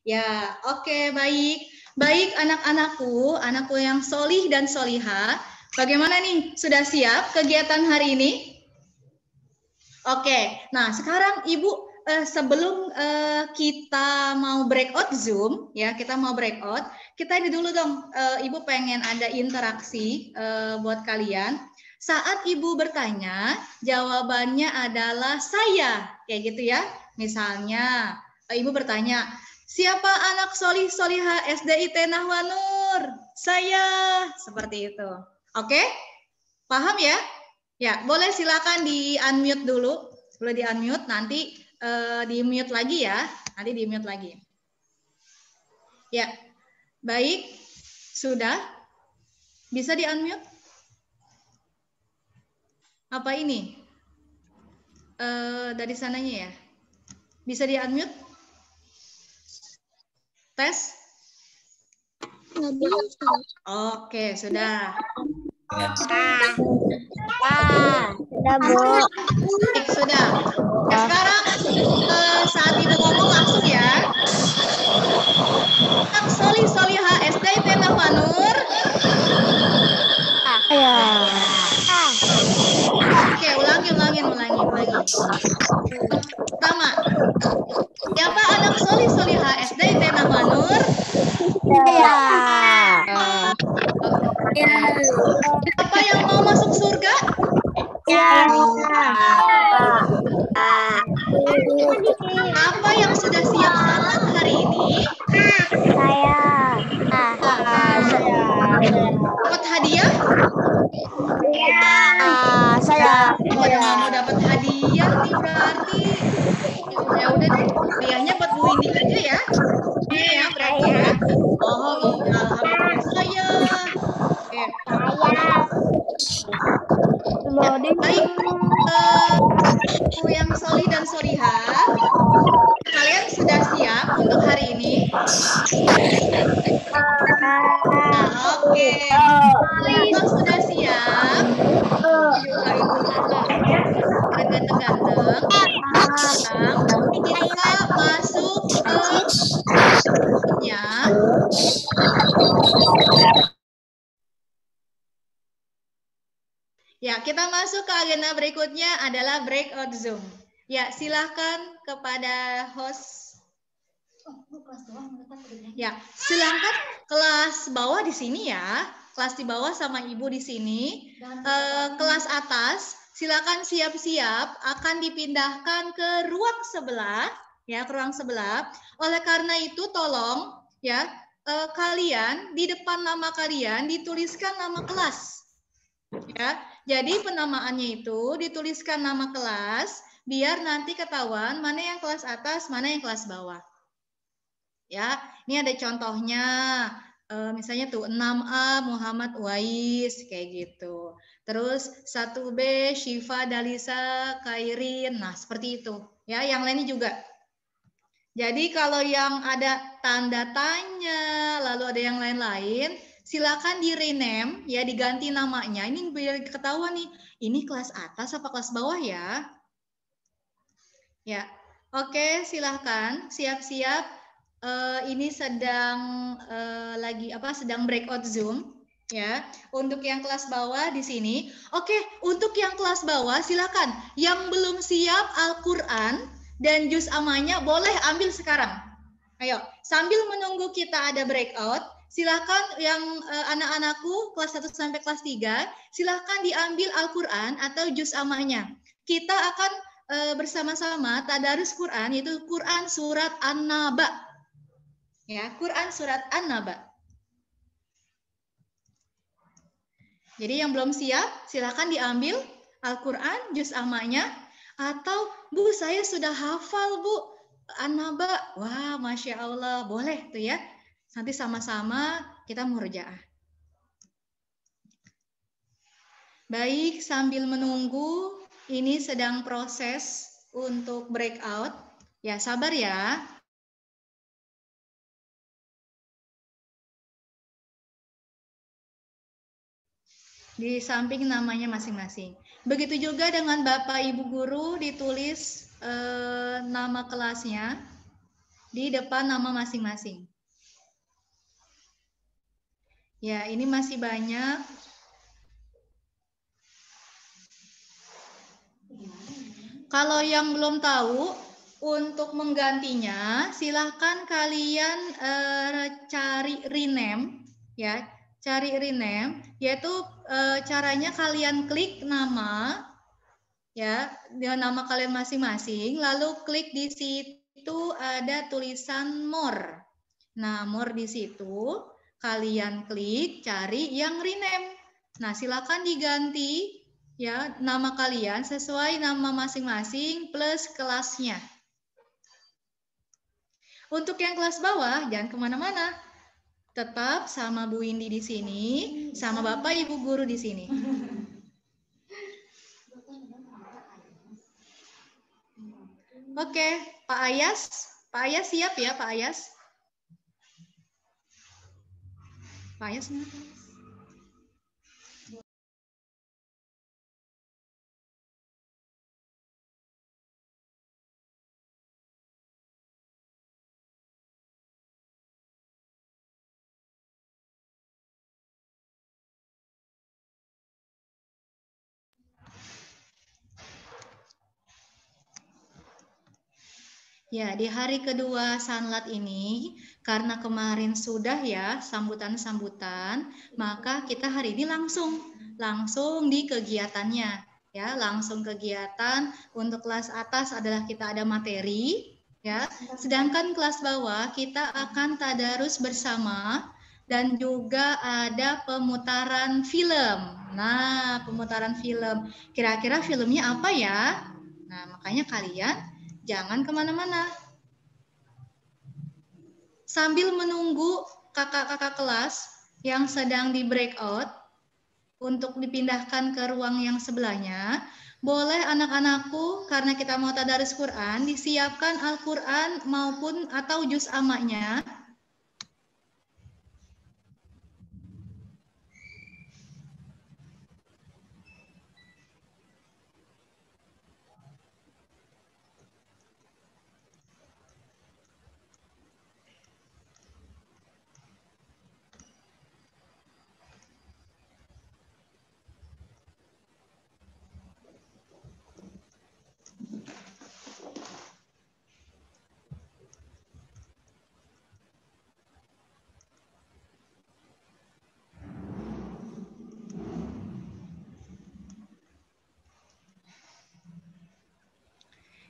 Ya, oke, baik. Baik anak-anakku, anakku yang solih dan soliha, bagaimana nih? Sudah siap kegiatan hari ini? Oke, nah sekarang Ibu sebelum kita mau breakout Zoom, ya kita mau breakout, kita ini dulu dong, Ibu pengen ada interaksi buat kalian. Saat Ibu bertanya, jawabannya adalah saya, kayak gitu ya. Misalnya, Ibu bertanya, siapa anak solih soliha SDIT Nahwanur? Saya, seperti itu. Oke, paham ya? Ya, boleh silakan di-unmute dulu. Boleh di-unmute, nanti di-mute lagi ya. Nanti di-mute lagi. Ya, baik. Sudah? Bisa di-unmute? Apa ini? Dari sananya ya? Bisa di-unmute? Tes? Oke, sudah. Sudah, Bu. Baik, sudah. Nah, sekarang saat Ibu ngomong langsung ya. Soli Soliha SDIT Nahwanur. Oke, ulangi. Pertama, siapa anak Soli Soliha SDIT Nahwanur? Siapa yang mau masuk surga? Apa yang sudah siap sholat hari ini? Dapat hadiah? Saya. Pada nggak mau dapat hadiah nih berarti. Ya udah deh, hadiahnya buat Bu Windy aja ya. Iya ya berarti ya. Oh iya, alhamdulillah saya. Oke. Baik, yang soli dan soliha, kalian sudah siap untuk hari ini? Oke, kalau sudah siap, ganteng-ganteng, kita masuk ke berikutnya. Ya, kita masuk ke agenda berikutnya adalah breakout Zoom. Ya, silahkan kepada host. Ya, silahkan kelas bawah di sini ya. Kelas di bawah sama Ibu di sini. Kelas atas, silakan siap-siap akan dipindahkan ke ruang sebelah. Ya, ke ruang sebelah. Oleh karena itu, tolong ya, kalian di depan nama kalian dituliskan nama kelas. Ya, jadi penamaannya itu dituliskan nama kelas biar nanti ketahuan mana yang kelas atas, mana yang kelas bawah. Ya, ini ada contohnya. Misalnya tuh 6A Muhammad Uwais kayak gitu. Terus 1B Syifa Dalisa Kairin. Nah, seperti itu. Ya, yang lainnya juga. Jadi kalau yang ada tanda tanya, lalu ada yang lain-lain, silakan di rename ya, diganti namanya. Ini biar ketahuan nih, ini kelas atas apa kelas bawah ya? Ya, oke, silahkan siap-siap. Ini sedang sedang breakout Zoom ya. Untuk yang kelas bawah di sini. Oke, untuk yang kelas bawah silakan. Yang belum siap Al-Qur'an dan juz amanya boleh ambil sekarang. Ayo, sambil menunggu kita ada breakout, silakan yang anak-anakku kelas 1 sampai kelas 3, silakan diambil Al-Qur'an atau juz amanya. Kita akan bersama-sama tadarus Quran, yaitu Quran surat An-Naba. Ya, Quran surat An-Naba. Jadi yang belum siap, silakan diambil Al-Quran, juz amanya, atau Bu, saya sudah hafal Bu, An-Naba. Wah, Masya Allah, boleh tuh ya. Nanti sama-sama kita murojaah. Baik, sambil menunggu, ini sedang proses untuk breakout. Ya, sabar ya. Di samping namanya masing-masing. Begitu juga dengan Bapak Ibu Guru ditulis nama kelasnya. di depan nama masing-masing. Ya, ini masih banyak. Kalau yang belum tahu, untuk menggantinya, silahkan kalian cari rename, ya, cari rename, yaitu caranya kalian klik nama, ya, nama kalian masing-masing, lalu klik di situ ada tulisan more. Nah, more di situ kalian klik cari yang rename. Nah, silakan diganti ya nama kalian sesuai nama masing-masing plus kelasnya. Untuk yang kelas bawah jangan kemana-mana, tetap sama Bu Indi di sini, sama Bapak Ibu guru di sini. Oke, Pak Ayas siap ya Pak Ayas? Pak Ayas mana? Ya, di hari kedua Sanlat ini, karena kemarin sudah ya sambutan-sambutan, maka kita hari ini langsung di kegiatannya. Ya, langsung kegiatan. Untuk kelas atas adalah kita ada materi, ya. Sedangkan kelas bawah kita akan tadarus bersama dan juga ada pemutaran film. Nah, pemutaran film. Kira-kira filmnya apa ya? Nah, makanya kalian jangan kemana-mana. Sambil menunggu kakak-kakak kelas yang sedang di breakout untuk dipindahkan ke ruang yang sebelahnya, boleh anak-anakku karena kita mau tadarus Quran, disiapkan Al-Quran maupun atau juz amaknya.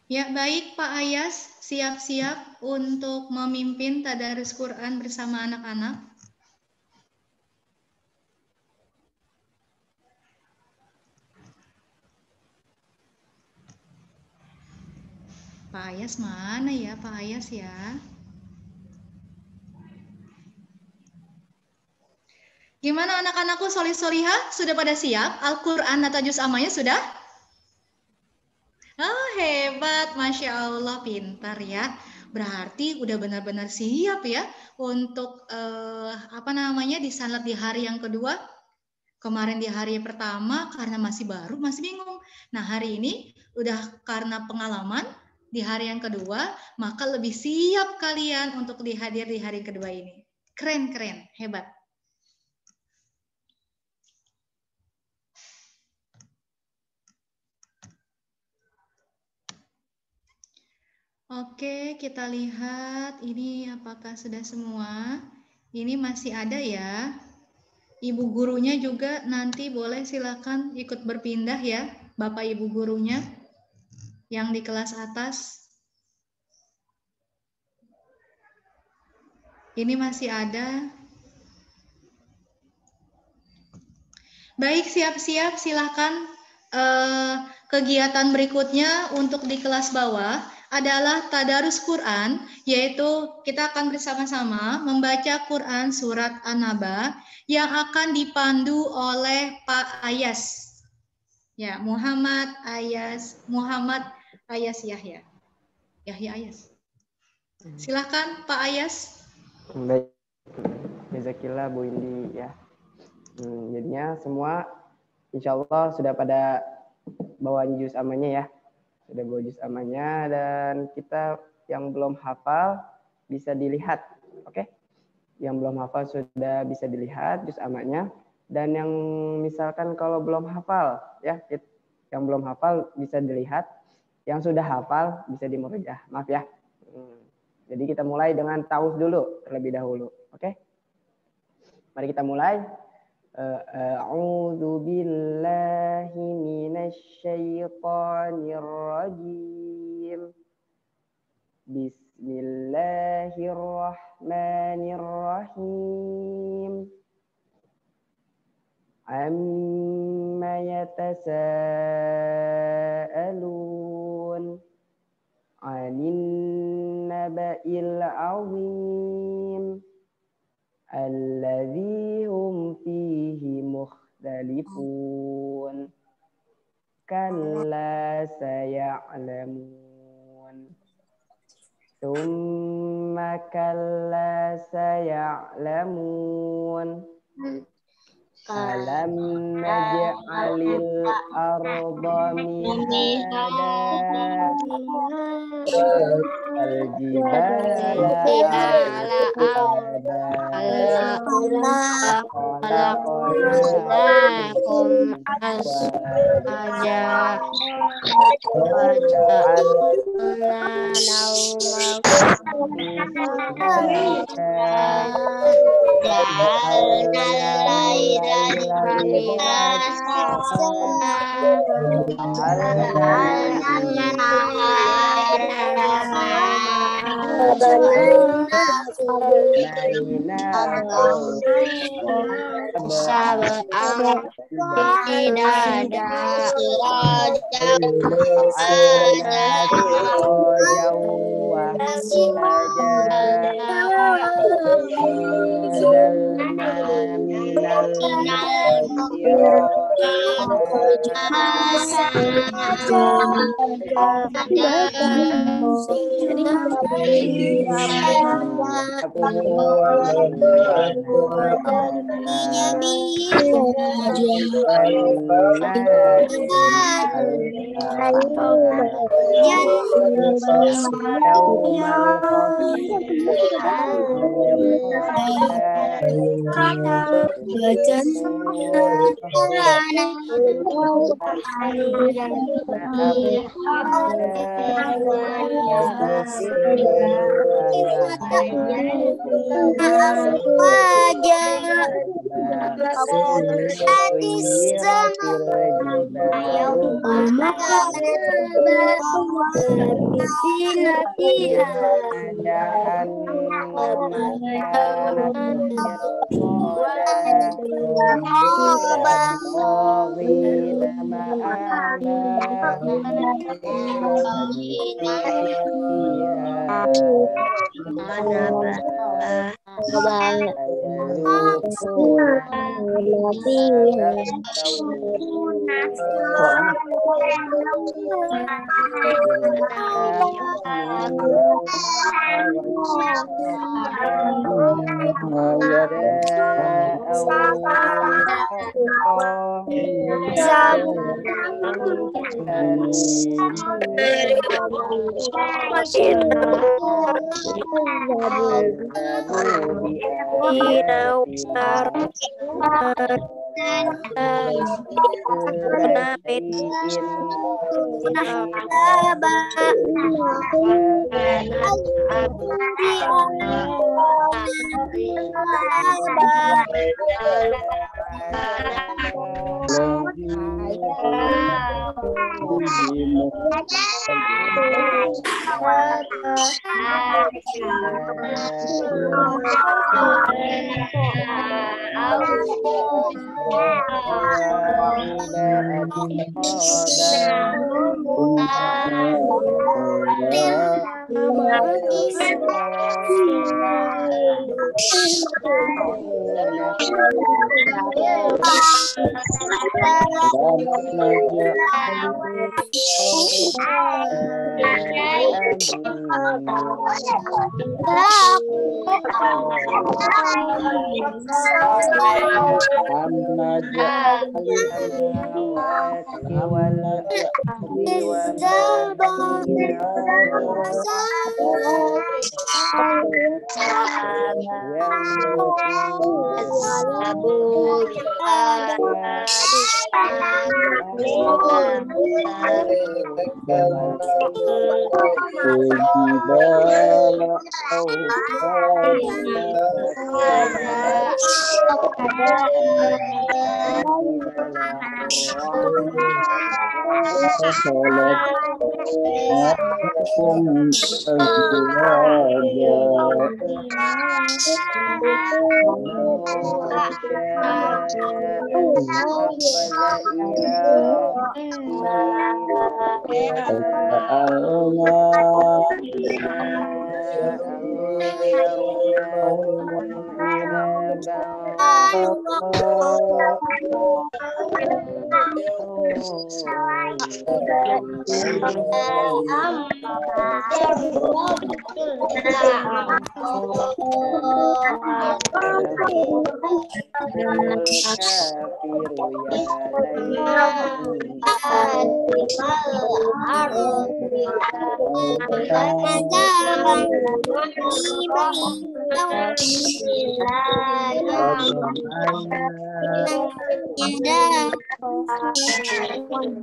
Ya, baik Pak Ayas, siap-siap untuk memimpin tadarus Quran bersama anak-anak. Pak Ayas mana ya, Pak Ayas ya? Gimana anak-anakku solih-solihah? Sudah pada siap? Al-Quran atau juz amanya sudah? Oh, hebat, Masya Allah, pintar ya. Berarti udah benar-benar siap ya untuk di Sanlat di hari yang kedua. Kemarin di hari pertama karena masih baru, masih bingung. Nah, hari ini udah karena pengalaman di hari yang kedua, maka lebih siap kalian untuk dihadir di hari kedua ini. Keren, hebat. Oke, kita lihat ini apakah sudah semua. Ini masih ada ya. Ibu gurunya juga nanti boleh silakan ikut berpindah ya, Bapak Ibu gurunya yang di kelas atas. Ini masih ada. Baik, siap-siap silakan. Kegiatan berikutnya untuk di kelas bawah adalah tadarus Quran, yaitu kita akan bersama-sama membaca Quran surat An-Naba yang akan dipandu oleh Pak Ayas. Ya, Muhammad Ayas Yahya. Yahya Ayas. Silakan Pak Ayas. Baik, jazakillah Bu Indi ya. Jadinya semua insya Allah sudah pada bawa juz amanya ya. Sudah bawa juz amanya, dan kita yang belum hafal bisa dilihat. Oke. Yang belum hafal sudah bisa dilihat juz amatnya. Dan yang misalkan kalau belum hafal, ya, yang belum hafal bisa dilihat. Yang sudah hafal bisa dimurjah. Maaf ya. Jadi kita mulai dengan ta'awudz dulu terlebih dahulu. Oke. Mari kita mulai. A'udzu billahi minasy syaithanir rajim. Bismillahirrahmanirrahim. Amma yatasaalun 'anil naba'il 'azim alladzi hum fihi mukhtalifun. Kalla saya'lamun. Tsumma kalla saya'lamun. Alam naj'alil arda mihada wal jibala autada khalaqnakum azwaja waja'alna nawmakum ja'alna al-laila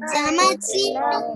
Selamat siang.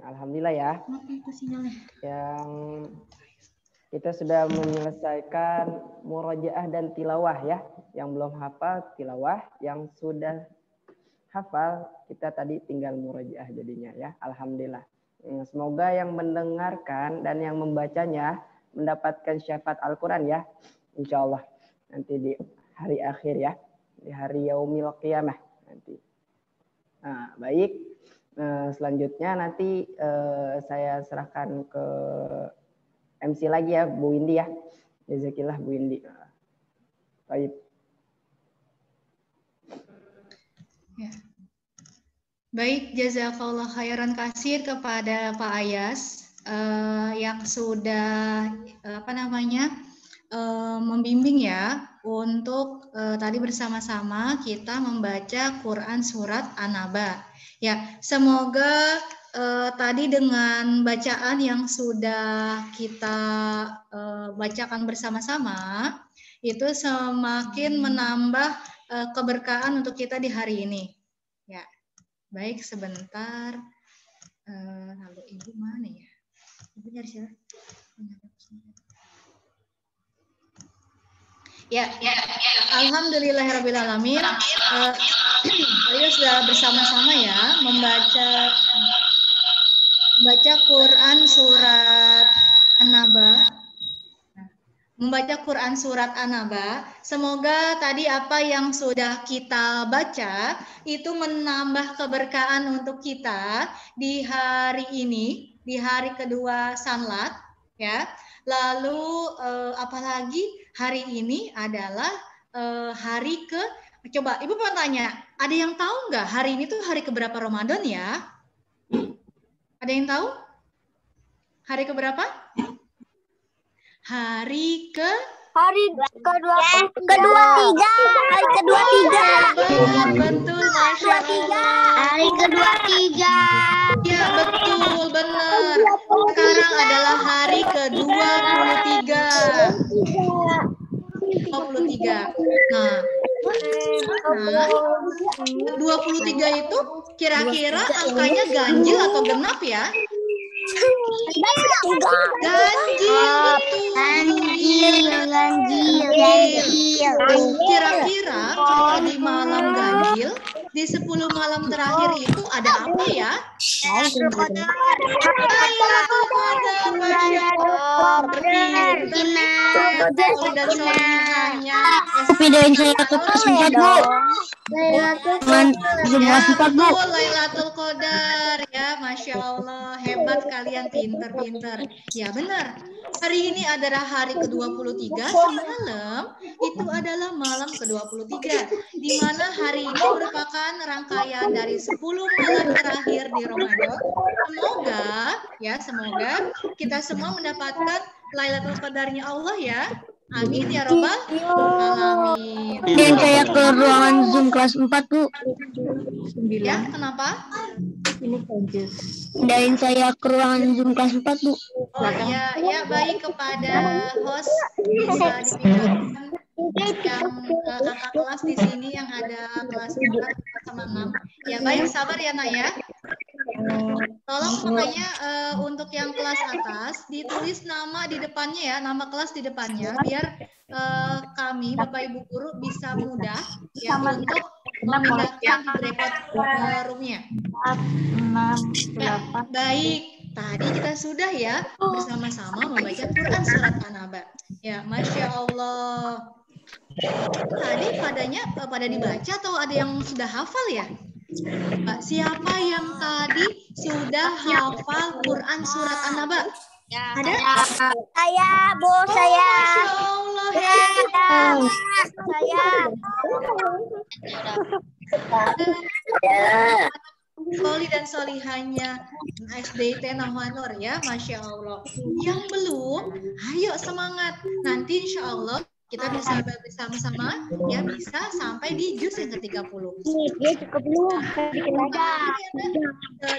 Alhamdulillah ya. Yang kita sudah menyelesaikan murojaah dan tilawah ya. Yang belum hafal tilawah, yang sudah hafal kita tadi tinggal murojaah jadinya ya. Alhamdulillah. Semoga yang mendengarkan dan yang membacanya mendapatkan syafaat Al-Quran ya. Insya Allah nanti di hari akhir ya. Di hari yaumil qiyamah nanti. Nah, baik. Selanjutnya nanti saya serahkan ke MC lagi ya, Bu Windy ya. Jazakillah Bu Windy. Baik. Ya. Baik, jazakallah khairan katsir kepada Pak Ayas yang sudah membimbing ya untuk tadi bersama-sama kita membaca Quran surat An-Naba. Ya, semoga tadi dengan bacaan yang sudah kita bacakan bersama-sama itu semakin menambah keberkahan untuk kita di hari ini. Ya, baik sebentar. Lalu Ibu mana ya? Ibu nyari siapa? Ya. Alhamdulillahirrabbilalamin. Ayo sudah bersama-sama ya membaca Quran surat An-Naba. Membaca Quran surat An-Naba. Semoga tadi apa yang sudah kita baca itu menambah keberkahan untuk kita di hari ini, di hari kedua Sanlat ya. Lalu apalagi hari ini adalah hari coba Ibu mau tanya, ada yang tahu nggak hari ini tuh hari keberapa Ramadan ya? Ada yang tahu? Hari keberapa? Hari Hari kedua tiga. Hari kedua tiga. Betul, Masya Allah. Hari kedua tiga. Ya, betul, benar. Sekarang adalah hari ke-23. 23. Nah, 23 itu kira-kira angkanya ganjil atau genap ya? Ganjil. Kira-kira kalau di malam ganjil, di 10 malam terakhir itu ada apa ya? Dan solihahnya. Videoin saya ke kelas 4, Bu. Betul, Lailatul Qadar ya, Masya Allah, hebat kalian, pinter-pinter. Ya benar, hari ini adalah hari ke-23, semalam itu adalah malam ke-23, di mana hari ini merupakan rangkaian dari 10 malam terakhir di Ramadan. Semoga kita semua mendapatkan Lailatul Qadarnya Allah ya. Amin ya robbal alamin. Dan saya ke ruangan Zoom kelas 4, Bu. Ya, kenapa? Pindahin saya ke ruangan Zoom kelas 4, Bu. Oh ya baik, kepada host bisa dipindahkan yang kakak kelas di sini yang ada kelas 4 sama 6. Ya baik, sabar ya Nak ya. Tolong makanya untuk yang kelas atas ditulis nama di depannya ya, nama kelas di depannya, biar kami Bapak Ibu guru bisa mudah ya untuk memindahkan di breakout roomnya. Ya, baik, tadi kita sudah ya bersama-sama membaca Quran surat An-Naba. Ya, Masya Allah. Tadi pada dibaca atau ada yang sudah hafal ya? Mbak, siapa yang tadi sudah hafal Quran surat An-Naba? Ada? Saya, Bu, saya. Masya Allah, hebat. Soli dan solihanya SDIT Nahwanur ya, Masya Allah. Yang belum, ayo semangat. Nanti insya Allah kita bisa bersama-sama ya, bisa sampai di juz yang ke-30.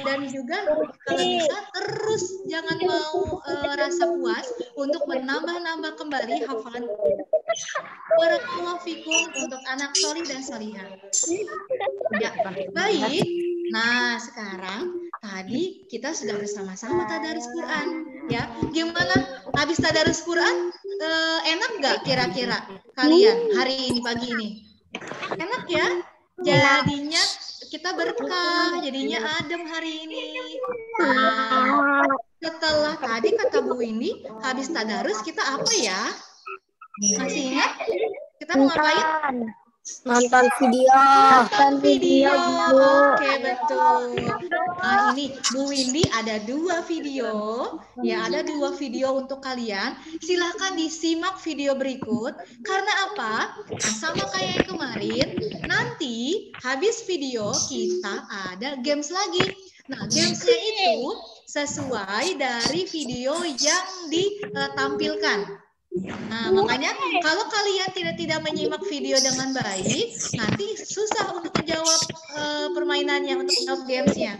Dan juga kalau bisa terus jangan mau rasa puas untuk menambah-nambah kembali hafalan. Barakallahu fikum untuk anak solih dan solihah. Ya, baik. Nah, sekarang tadi kita sudah bersama-sama tadarus Quran ya. Gimana habis tadarus Quran? Enak nggak kira-kira kalian hari ini pagi ini? Enak ya? Jadinya kita berkah, jadinya adem hari ini. Nah, setelah tadi kata Bu Windy, habis tadarus kita apa ya? Masih ingat? Kita mau ngapain? Nonton video. Oke, betul. Nah, ini Bu Windy ada 2 video. Ya, ada 2 video untuk kalian. Silahkan disimak video berikut. Karena apa? Sama kayak yang kemarin, nanti habis video kita ada games lagi. Nah, gamesnya itu sesuai dari video yang ditampilkan. Nah, makanya kalau kalian tidak menyimak video dengan baik, nanti susah untuk menjawab permainannya, untuk menjawab gamesnya.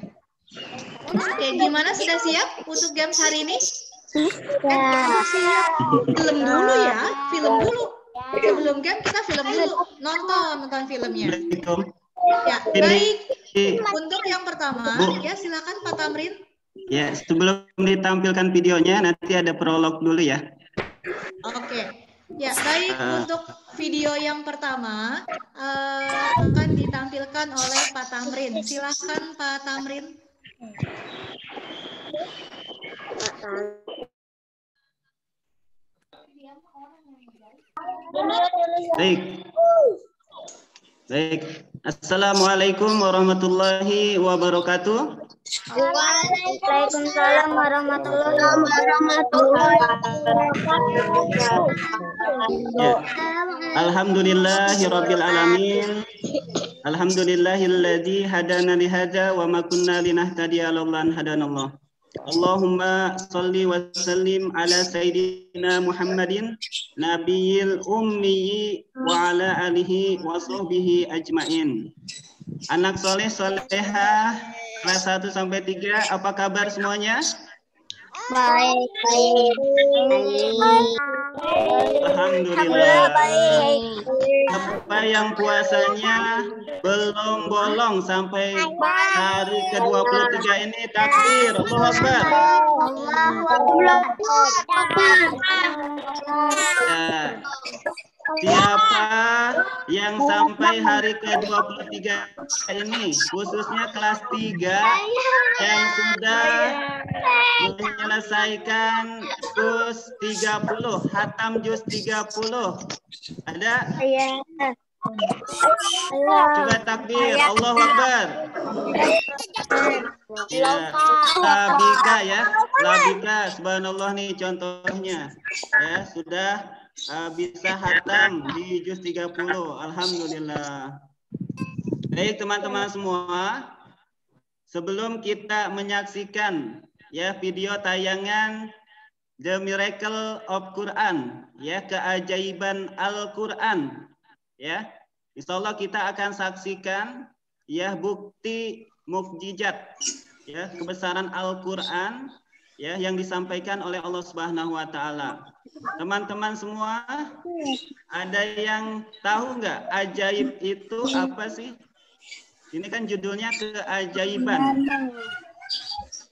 Oke, gimana, sudah siap untuk games hari ini? Siap. Film dulu ya, film dulu. Sebelum game kita film dulu, nonton filmnya. Ya, baik. Untuk yang pertama, ya silakan Pak Tamrin. Ya, sebelum ditampilkan videonya, nanti ada prolog dulu ya. Oke, ya baik, untuk video yang pertama akan ditampilkan oleh Pak Tamrin. Silakan Pak Tamrin. Baik. Assalamualaikum warahmatullahi wabarakatuh. Waalaikumsalam warahmatullahi wabarakatuh. Ya. Alhamdulillahirabbil alamin. Alhamdulillahilladzi hadana li hadza wa ma kunna linahtadiya laula an hadanallah. Allahumma salli wa sallim ala Sayyidina Muhammadin Nabiyil Ummi wa ala alihi wa sahbihi ajmain. Anak soleh solehah kelas 1 sampai 3, apa kabar semuanya? Baik. Alhamdulillah. Baik. Apa yang puasanya belum bolong sampai hari ke-23 ini, takbir, Allahu Akbar. Ya. Siapa yang sampai hari ke-23 ini, khususnya kelas 3 yang sudah menyelesaikan juz 30, hatam juz 30? Ada? Coba takbir, Allahu Akbar. Ya, Labika ya, Labika, subhanallah nih contohnya. Ya, sudah bisa hatam di juz 30. Alhamdulillah. Baik teman-teman semua, sebelum kita menyaksikan ya video tayangan The Miracle of Quran, ya, keajaiban Al-Quran, ya, insya Allah kita akan saksikan ya bukti mukjizat ya kebesaran Al-Quran ya yang disampaikan oleh Allah Subhanahu wa taala. Teman-teman semua, ada yang tahu nggak ajaib itu apa sih? Ini kan judulnya keajaiban.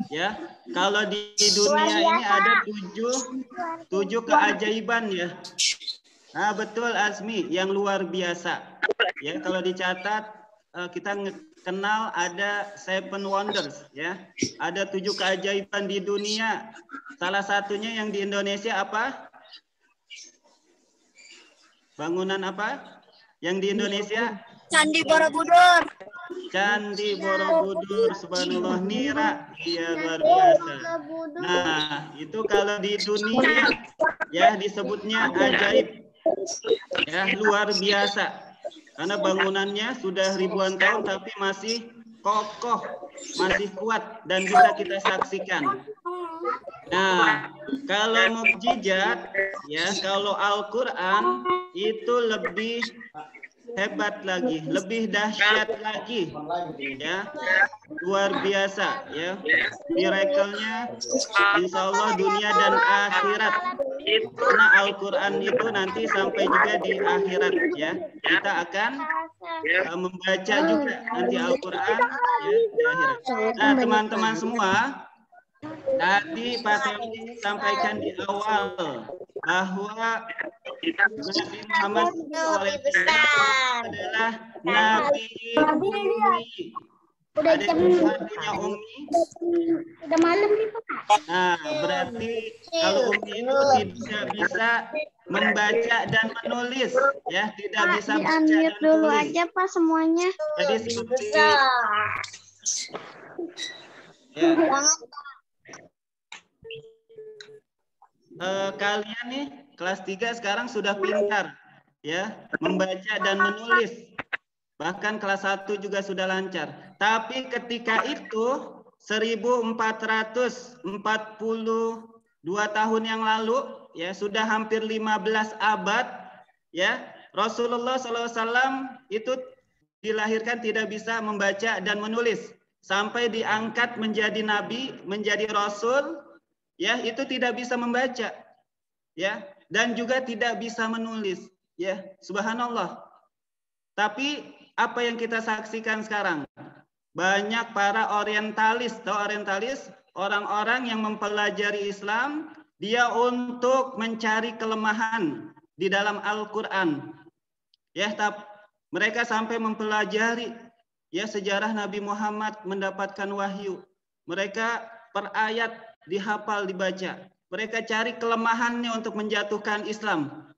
Ya, kalau di dunia ini ada tujuh keajaiban ya. Nah, betul Azmi, yang luar biasa. Ya, kalau dicatat kita kenal ada 7 wonders ya. Ada 7 keajaiban di dunia. Salah satunya yang di Indonesia apa? Bangunan apa? Yang di Indonesia? Candi Borobudur. Candi Borobudur, subhanallah, Nira, iya luar biasa. Nah, itu kalau di dunia ya disebutnya ajaib, ya luar biasa. Karena bangunannya sudah ribuan tahun tapi masih kokoh, masih kuat dan bisa kita saksikan. Nah, kalau mukjizat, ya kalau Al-Quran itu lebih hebat lagi, lebih dahsyat lagi, ya luar biasa, ya miracle-nya insya Allah dunia dan akhirat. Karena Al-Quran itu nanti sampai juga di akhirat, ya kita akan membaca juga nanti Al-Quran ya di akhirat. Nah teman-teman semua, tadi Pak Temi sampaikan di awal bahwa Nabi Muhammad adalah Nabi Ummi. Ada satunya Ummi. Udah malam nih Pak. Nah, berarti kalau Ummi itu tidak bisa membaca dan menulis, ya, tidak bisa baca dan dulu tulis. aja Pak semuanya. Jadi seperti kalian nih kelas 3 sekarang sudah pintar ya membaca dan menulis, bahkan kelas 1 juga sudah lancar. Tapi ketika itu 1442 tahun yang lalu, ya sudah hampir 15 abad, ya Rasulullah SAW itu dilahirkan tidak bisa membaca dan menulis, sampai diangkat menjadi nabi, menjadi rasul, ya itu tidak bisa membaca, ya dan juga tidak bisa menulis, ya subhanallah. Tapi apa yang kita saksikan sekarang, banyak para orientalis, tahu orientalis, orang-orang yang mempelajari Islam, dia untuk mencari kelemahan di dalam Al-Quran, ya mereka sampai mempelajari ya sejarah Nabi Muhammad mendapatkan wahyu, mereka per ayat dihafal, dibaca. Mereka cari kelemahannya untuk menjatuhkan Islam.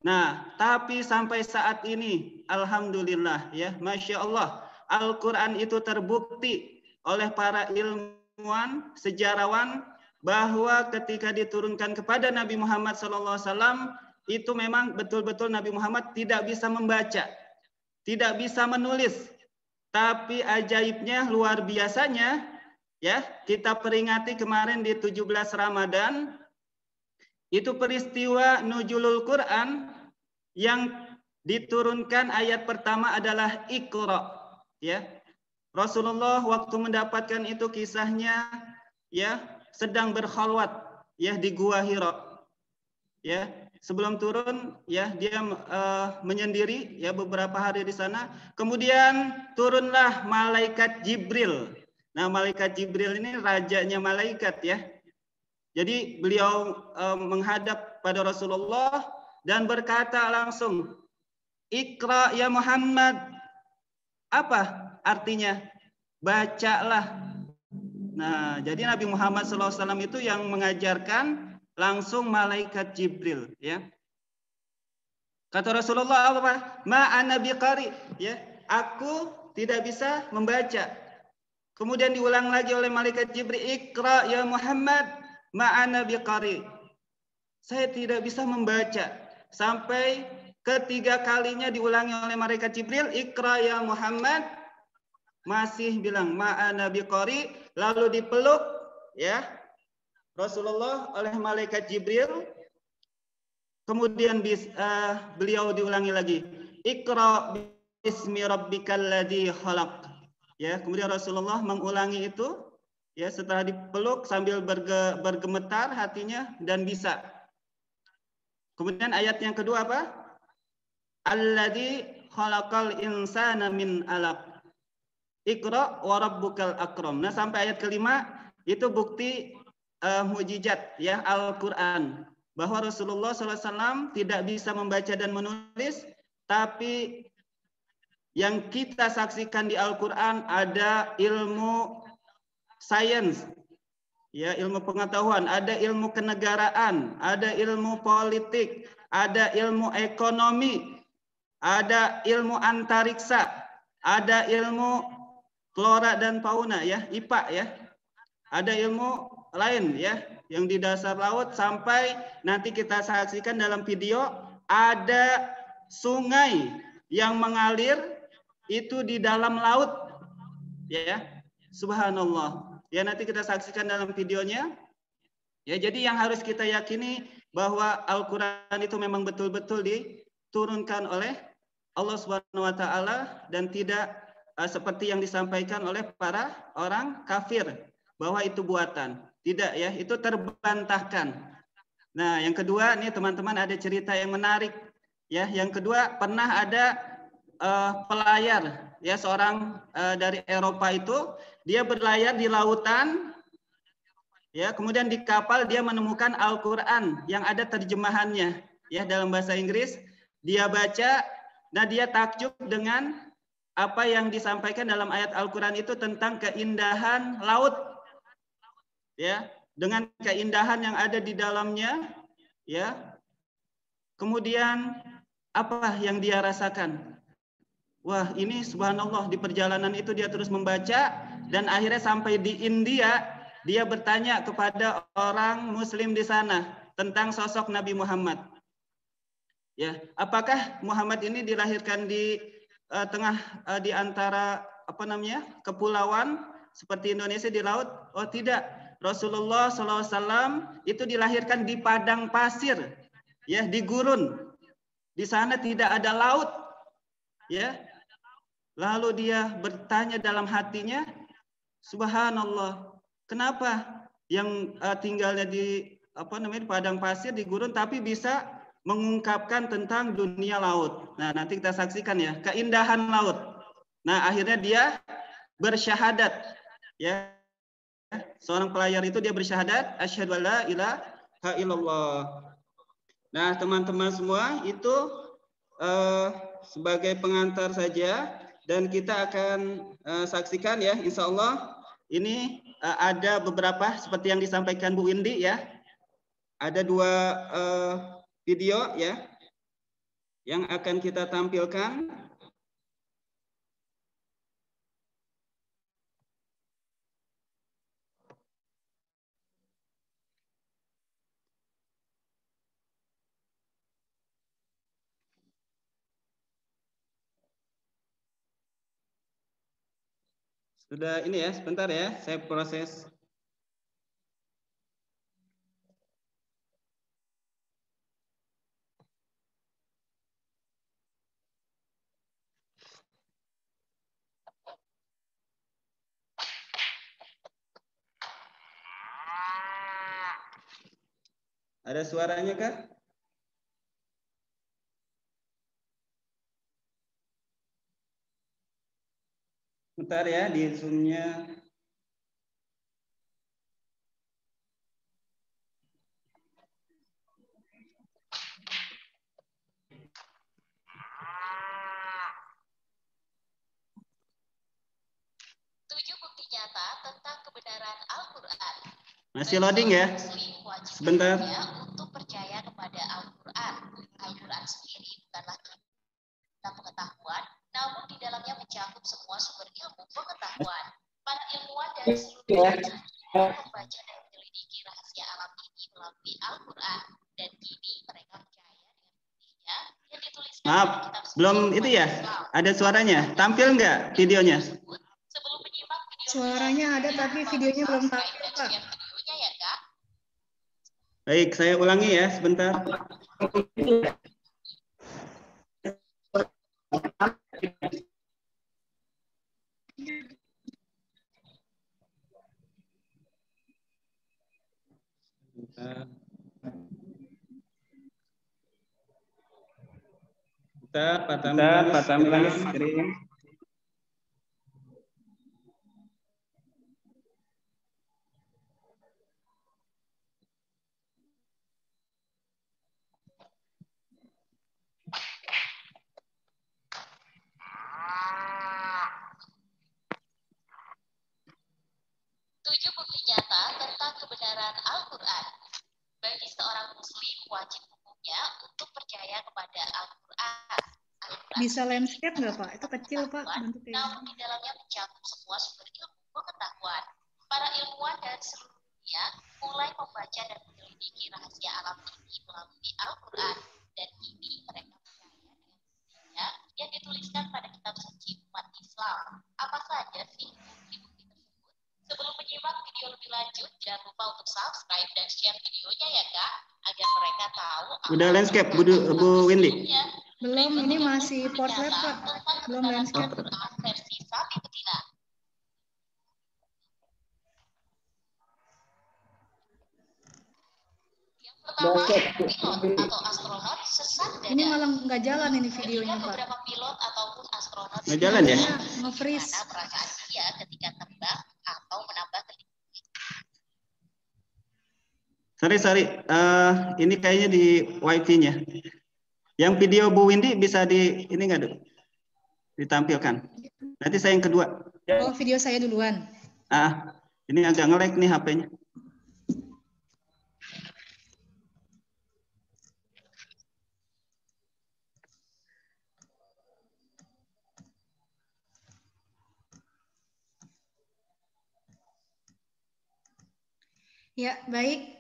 Nah, tapi sampai saat ini, alhamdulillah, ya, masya Allah, Al-Quran itu terbukti oleh para ilmuwan, sejarawan, bahwa ketika diturunkan kepada Nabi Muhammad SAW, itu memang betul-betul Nabi Muhammad tidak bisa membaca, tidak bisa menulis. Tapi ajaibnya, luar biasanya, ya kita peringati kemarin di 17 Ramadan, itu peristiwa nuzulul Quran yang diturunkan ayat pertama adalah Iqra, ya. Rasulullah waktu mendapatkan itu kisahnya, ya, sedang berkhalwat, ya, di Gua Hira. Ya, sebelum turun, ya, dia menyendiri, ya, beberapa hari di sana. Kemudian turunlah malaikat Jibril. Nah, malaikat Jibril ini rajanya malaikat, ya. Jadi beliau menghadap pada Rasulullah dan berkata langsung, Iqra ya Muhammad. Apa artinya? Bacalah. Nah, jadi Nabi Muhammad SAW itu yang mengajarkan langsung malaikat Jibril, ya. Kata Rasulullah apa? Ma'ana biqari, ya. Aku tidak bisa membaca. Kemudian diulang lagi oleh malaikat Jibril, Iqra ya Muhammad, ma'ana biqari. Saya tidak bisa membaca. Sampai ketiga kalinya diulangi oleh malaikat Jibril, Iqra ya Muhammad, masih bilang ma'ana biqari, lalu dipeluk, ya, Rasulullah oleh malaikat Jibril. Kemudian beliau diulangi lagi, Iqra bismi rabbikal ladzi khalaq. Ya, kemudian Rasulullah mengulangi itu, ya, setelah dipeluk sambil bergemetar hatinya dan bisa. Kemudian ayat yang kedua apa? Alladzi khalaqal insana min alaq. Iqra wa rabbukal akram. Nah, sampai ayat kelima itu bukti mukjizat, ya, Al-Qur'an, bahwa Rasulullah SAW tidak bisa membaca dan menulis, tapi yang kita saksikan di Al-Quran ada ilmu sains, ya, ilmu pengetahuan, ada ilmu kenegaraan, ada ilmu politik, ada ilmu ekonomi, ada ilmu antariksa, ada ilmu flora dan fauna, ya, IPA, ya, ada ilmu lain, ya, yang di dasar laut, sampai nanti kita saksikan dalam video ada sungai yang mengalir itu di dalam laut, ya, subhanallah, ya, nanti kita saksikan dalam videonya, ya. Jadi yang harus kita yakini bahwa Al-Quran itu memang betul-betul diturunkan oleh Allah Subhanahu wa Ta'ala dan tidak seperti yang disampaikan oleh para orang kafir bahwa itu buatan. Tidak, ya, itu terbantahkan. Nah, yang kedua nih teman-teman, ada cerita yang menarik, ya. Yang kedua, pernah ada pelayar, ya, seorang dari Eropa itu, dia berlayar di lautan, ya, kemudian di kapal dia menemukan Al-Quran yang ada terjemahannya, ya, dalam bahasa Inggris. Dia baca, nah dia takjub dengan apa yang disampaikan dalam ayat Al-Quran itu tentang keindahan laut, ya, dengan keindahan yang ada di dalamnya, ya. Kemudian apa yang dia rasakan? Wah, ini subhanallah, di perjalanan itu dia terus membaca dan akhirnya sampai di India, dia bertanya kepada orang muslim di sana tentang sosok Nabi Muhammad. Ya, apakah Muhammad ini dilahirkan di di antara kepulauan seperti Indonesia di laut? Oh, tidak. Rasulullah SAW itu dilahirkan di padang pasir, ya, di gurun. Di sana tidak ada laut, ya. Lalu dia bertanya dalam hatinya, subhanallah, kenapa yang tinggalnya di padang pasir, di gurun, tapi bisa mengungkapkan tentang dunia laut. Nah, nanti kita saksikan, ya, keindahan laut. Nah, akhirnya dia bersyahadat, ya. Seorang pelayar itu dia bersyahadat, asyhadu alla ilaha illallah. Nah, teman-teman semua, itu sebagai pengantar saja. Dan kita akan saksikan, ya, insya Allah ini ada beberapa seperti yang disampaikan Bu Windy, ya. Ada dua video, ya, yang akan kita tampilkan. Sudah ini ya, sebentar ya, saya proses. Ada suaranya kah? Bentar ya di Zoom-nya. Bukti nyata tentang kebenaran Al-Quran. Masih loading ya? Sebentar. Untuk percaya kepada Al-Quran. Al-Quran sendiri bukanlah kitab pengetahuan, namun di dalamnya mencakup semua sumber ilmu pengetahuan. Para ilmuwan dari seluruh dunia membaca dan menyelidiki rahasia alam ini melalui Al-Quran, dan kini mereka percaya dengan buktinya yang dituliskan Maaf, dalam kitab suci belum itu ya? Ada suaranya? Tampil nggak videonya? Sebelum menyimak video Suaranya ada tapi videonya belum tampil, Pak. videonya ya, Kak. Baik, saya ulangi ya sebentar. Kita patah screen. Tujuh bukti nyata tentang kebenaran Al-Quran. Bagi seorang muslim wajib hukumnya untuk percaya kepada Al-Quran. Bisa landscape nggak, Pak? Itu kecil, Pak. Bentuknya. Namun di dalamnya mencakup semua sumber ilmu pengetahuan. Para ilmuwan dari seluruh dunia mulai membaca dan menyelidiki rahasia alam ini melalui Al-Quran, dan kini mereka percaya dengan buktinya yang dituliskan pada kitab suci umat Islam. Apa saja sih bukti-bukti tersebut? Sebelum menyimak video lebih lanjut, jangan lupa untuk subscribe dan share videonya ya, Kak, agar mereka tahu. Udah landscape, Bu Windy? Belum, ini masih portrait, Pak. Belum landscape. Versi sapi betina. Yang pertama, pilot atau astronot sesat dada. Ini malah nggak jalan ini videonya, Pak. Beberapa pilot ataupun astronot Nggak jalan ya? Nge-freeze. Gimana perasaan dia ketika terbang atau menambah Sorry. Ini kayaknya di wifi-nya. Yang video Bu Windy bisa di ini nggak, Du? Ditampilkan. Nanti saya yang kedua. Oh, video saya duluan. Ini agak nge-lag nih HP-nya. Ya, baik.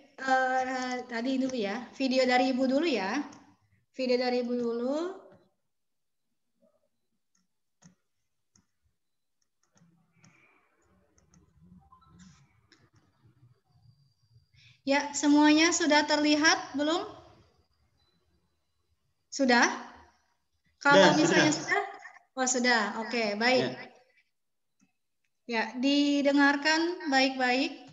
Tadi dulu ya. Video dari Ibu dulu ya. Video dari Ibu dulu. Ya, semuanya sudah terlihat belum? Sudah? Kalau misalnya sudah? Oh, sudah. Oke, baik. Ya, didengarkan baik-baik.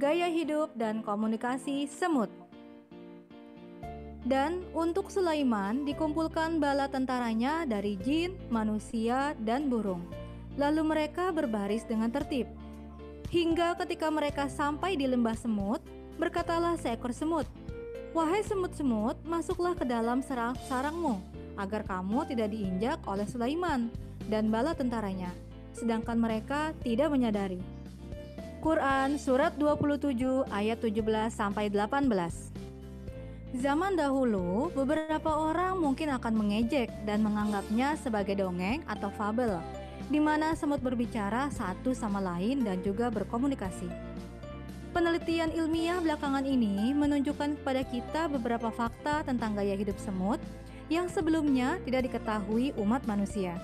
Gaya hidup dan komunikasi semut. Dan untuk Sulaiman dikumpulkan bala tentaranya dari jin, manusia, dan burung. Lalu mereka berbaris dengan tertib. Hingga ketika mereka sampai di lembah semut, berkatalah seekor semut, "Wahai semut-semut, masuklah ke dalam sarangmu, agar kamu tidak diinjak oleh Sulaiman dan bala tentaranya." Sedangkan mereka tidak menyadari. Quran Surat 27 ayat 17-18. Zaman dahulu, beberapa orang mungkin akan mengejek dan menganggapnya sebagai dongeng atau fabel, di mana semut berbicara satu sama lain dan juga berkomunikasi. Penelitian ilmiah belakangan ini menunjukkan kepada kita beberapa fakta tentang gaya hidup semut yang sebelumnya tidak diketahui umat manusia.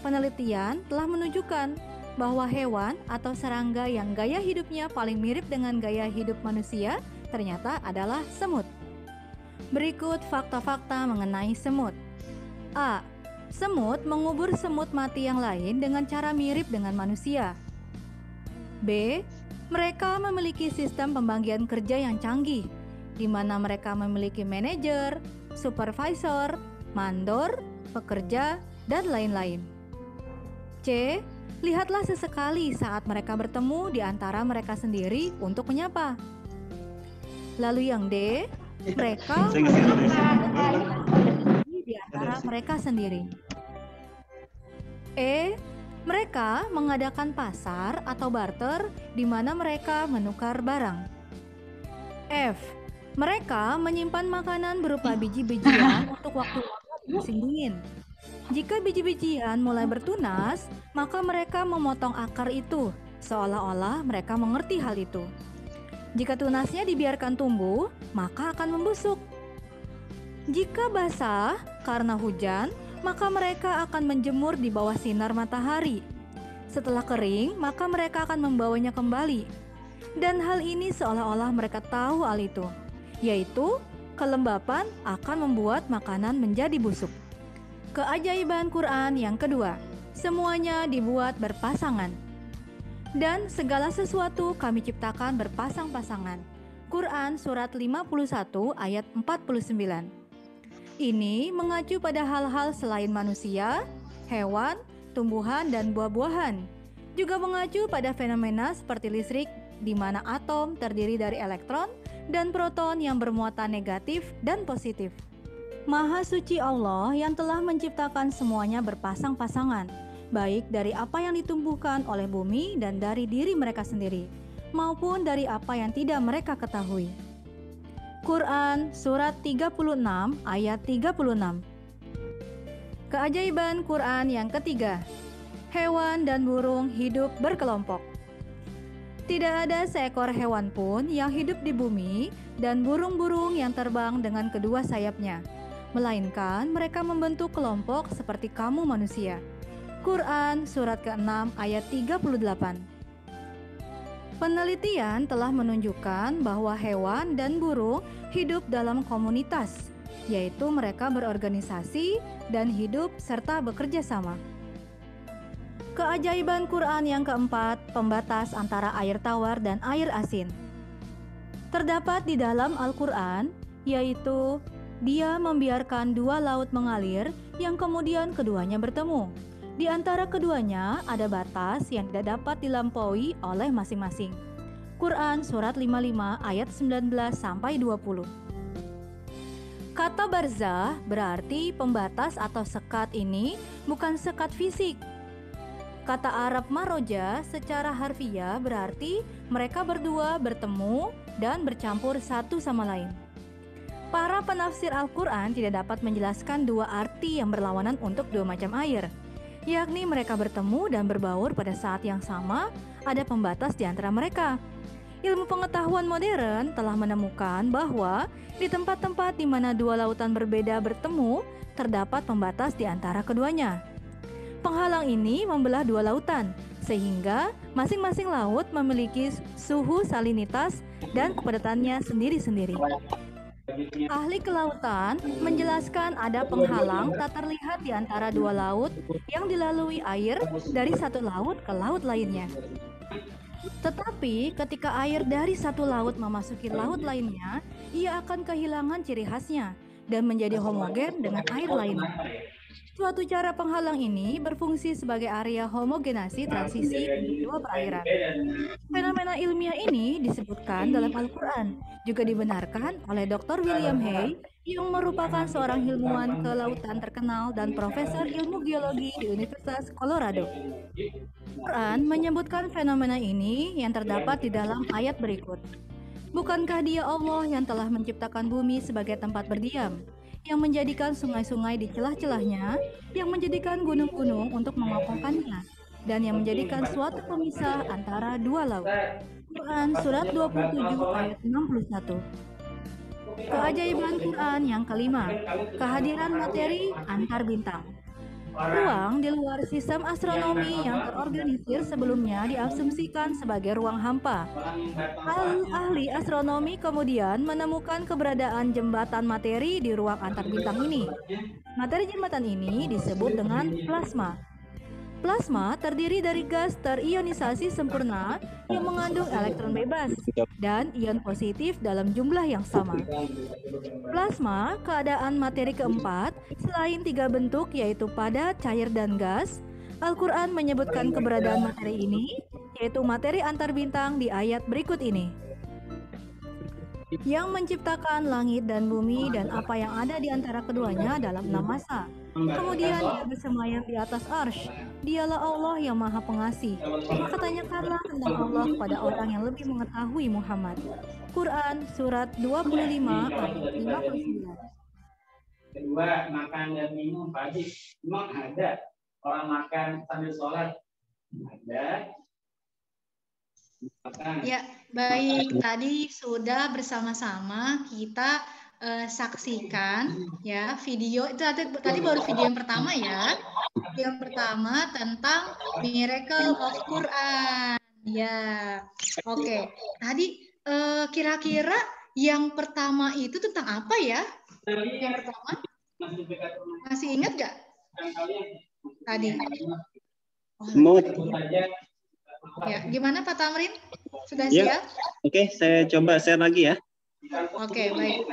Penelitian telah menunjukkan bahwa hewan atau serangga yang gaya hidupnya paling mirip dengan gaya hidup manusia ternyata adalah semut. Berikut fakta-fakta mengenai semut. A. Semut mengubur semut mati yang lain dengan cara mirip dengan manusia. B. Mereka memiliki sistem pembagian kerja yang canggih, di mana mereka memiliki manajer, supervisor, mandor, pekerja, dan lain-lain. C. Lihatlah sesekali saat mereka bertemu di antara mereka sendiri untuk menyapa. Lalu yang D, mereka di antara mereka sendiri. E, mereka mengadakan pasar atau barter di mana mereka menukar barang. F, mereka menyimpan makanan berupa biji-bijian untuk waktu-waktu musim dingin. Jika biji-bijian mulai bertunas, maka mereka memotong akar itu, seolah-olah mereka mengerti hal itu. Jika tunasnya dibiarkan tumbuh, maka akan membusuk. Jika basah karena hujan, maka mereka akan menjemur di bawah sinar matahari. Setelah kering, maka mereka akan membawanya kembali. Dan hal ini seolah-olah mereka tahu hal itu, yaitu kelembapan akan membuat makanan menjadi busuk. Keajaiban Quran yang kedua, semuanya dibuat berpasangan. Dan segala sesuatu kami ciptakan berpasang-pasangan. Quran Surat 51 ayat 49. Ini mengacu pada hal-hal selain manusia, hewan, tumbuhan, dan buah-buahan. Juga mengacu pada fenomena seperti listrik, di mana atom terdiri dari elektron dan proton yang bermuatan negatif dan positif. Maha suci Allah yang telah menciptakan semuanya berpasang-pasangan, baik dari apa yang ditumbuhkan oleh bumi dan dari diri mereka sendiri, maupun dari apa yang tidak mereka ketahui. Quran Surat 36 ayat 36. Keajaiban Quran yang ketiga, hewan dan burung hidup berkelompok. Tidak ada seekor hewan pun yang hidup di bumi dan burung-burung yang terbang dengan kedua sayapnya, melainkan mereka membentuk kelompok seperti kamu manusia. Quran Surat ke-6 ayat 38. Penelitian telah menunjukkan bahwa hewan dan burung hidup dalam komunitas, yaitu mereka berorganisasi dan hidup serta bekerja sama. Keajaiban Quran yang keempat, pembatas antara air tawar dan air asin. Terdapat di dalam Al-Quran, yaitu Dia membiarkan dua laut mengalir yang kemudian keduanya bertemu. Di antara keduanya ada batas yang tidak dapat dilampaui oleh masing-masing. Quran Surat 55 ayat 19 sampai 20. Kata barzah berarti pembatas atau sekat ini bukan sekat fisik. Kata Arab maroja secara harfiah berarti mereka berdua bertemu dan bercampur satu sama lain. Para penafsir Al-Quran tidak dapat menjelaskan dua arti yang berlawanan untuk dua macam air, yakni mereka bertemu dan berbaur pada saat yang sama, ada pembatas di antara mereka. Ilmu pengetahuan modern telah menemukan bahwa di tempat-tempat di mana dua lautan berbeda bertemu, terdapat pembatas di antara keduanya. Penghalang ini membelah dua lautan, sehingga masing-masing laut memiliki suhu salinitas dan kepadatannya sendiri-sendiri. Ahli kelautan menjelaskan ada penghalang tak terlihat di antara dua laut yang dilalui air dari satu laut ke laut lainnya. Tetapi ketika air dari satu laut memasuki laut lainnya, ia akan kehilangan ciri khasnya dan menjadi homogen dengan air lainnya. Suatu cara penghalang ini berfungsi sebagai area homogenasi transisi dua perairan. Fenomena ilmiah ini disebutkan dalam Al-Quran, juga dibenarkan oleh Dr. William Hay yang merupakan seorang ilmuwan kelautan terkenal dan profesor ilmu geologi di Universitas Colorado. Al-Quran menyebutkan fenomena ini yang terdapat di dalam ayat berikut. Bukankah Dia Allah yang telah menciptakan bumi sebagai tempat berdiam, yang menjadikan sungai-sungai di celah-celahnya, yang menjadikan gunung-gunung untuk mengokohkannya, dan yang menjadikan suatu pemisah antara dua laut. Quran Surat 27 ayat 61. Keajaiban Quran yang kelima, kehadiran materi antar bintang. Ruang di luar sistem astronomi yang terorganisir sebelumnya diasumsikan sebagai ruang hampa. Ahli astronomi kemudian menemukan keberadaan jembatan materi di ruang antar bintang ini. Materi jembatan ini disebut dengan plasma. Plasma terdiri dari gas terionisasi sempurna yang mengandung elektron bebas dan ion positif dalam jumlah yang sama. Plasma, keadaan materi keempat, selain 3 bentuk yaitu padat, cair, dan gas, Al-Quran menyebutkan keberadaan materi ini, yaitu materi antar bintang di ayat berikut ini. Yang menciptakan langit dan bumi dan apa yang ada di antara keduanya dalam 6 masa. Kemudian dia bersemayam di atas arsy. Dialah Allah yang Maha Pengasih. Maka tanyakanlah tentang Allah kepada orang yang lebih mengetahui Muhammad. Quran surat 25 ayat 59. Kedua, makan dan minum pagi. Memang ada orang makan sambil sholat? Ada. Ya, baik. Tadi sudah bersama-sama kita saksikan ya video itu tadi baru video yang pertama ya. Video yang pertama tentang Miracle of Quran. Ya. Oke. Tadi kira-kira yang pertama itu tentang apa ya? Yang pertama? Masih ingat nggak? Tadi. Ya, gimana Pak Tamrin? Sudah siap? Oke, saya coba share lagi ya. Oke, baik.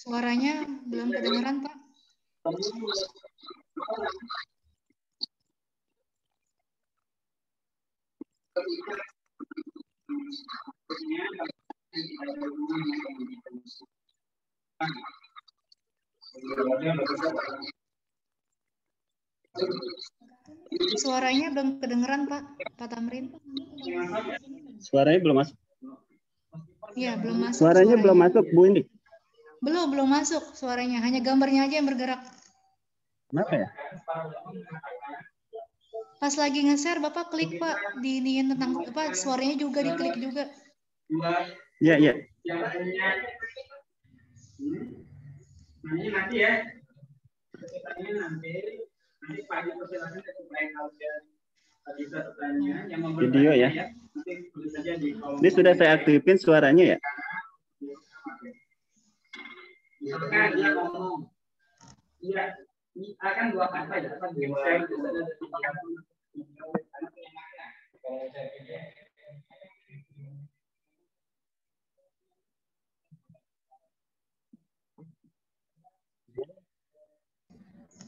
Suaranya belum kedengaran, Pak. Suaranya belum kedengeran, Pak. Pak Tamrin. Suaranya belum masuk. Iya, belum masuk. Suaranya belum masuk, Bu Indi. Belum masuk suaranya. Hanya gambarnya aja yang bergerak. Kenapa ya? Pas lagi nge-share, Bapak klik, Pak. Diiniin tentang apa? Suaranya juga diklik juga. Iya, iya. Nanti ya. Nanti pagi persilakan supaya kalian bisa bertanya yang video ya. Ini sudah saya aktifin suaranya ya. Kan dia ngomong. Iya, akan 2 kata ya, akan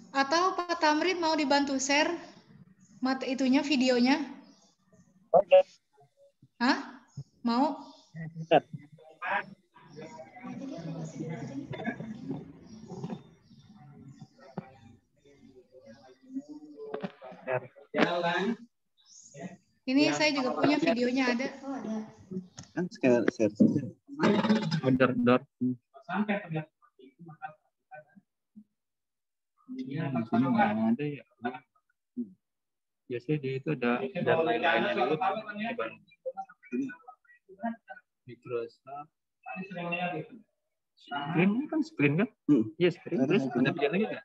Atau Pak Tamrin mau dibantu share itunya videonya? Oke. Hah? Mau? Ini saya juga punya videonya ada. Oh, ada. Kan share. Order. Sampai terlihat itu maka Di sini nggak ada ya. Biasanya di itu ada lainnya dulu. Microsoft. Screen kan? Iya, screen. Terus ada pilihan lagi nggak?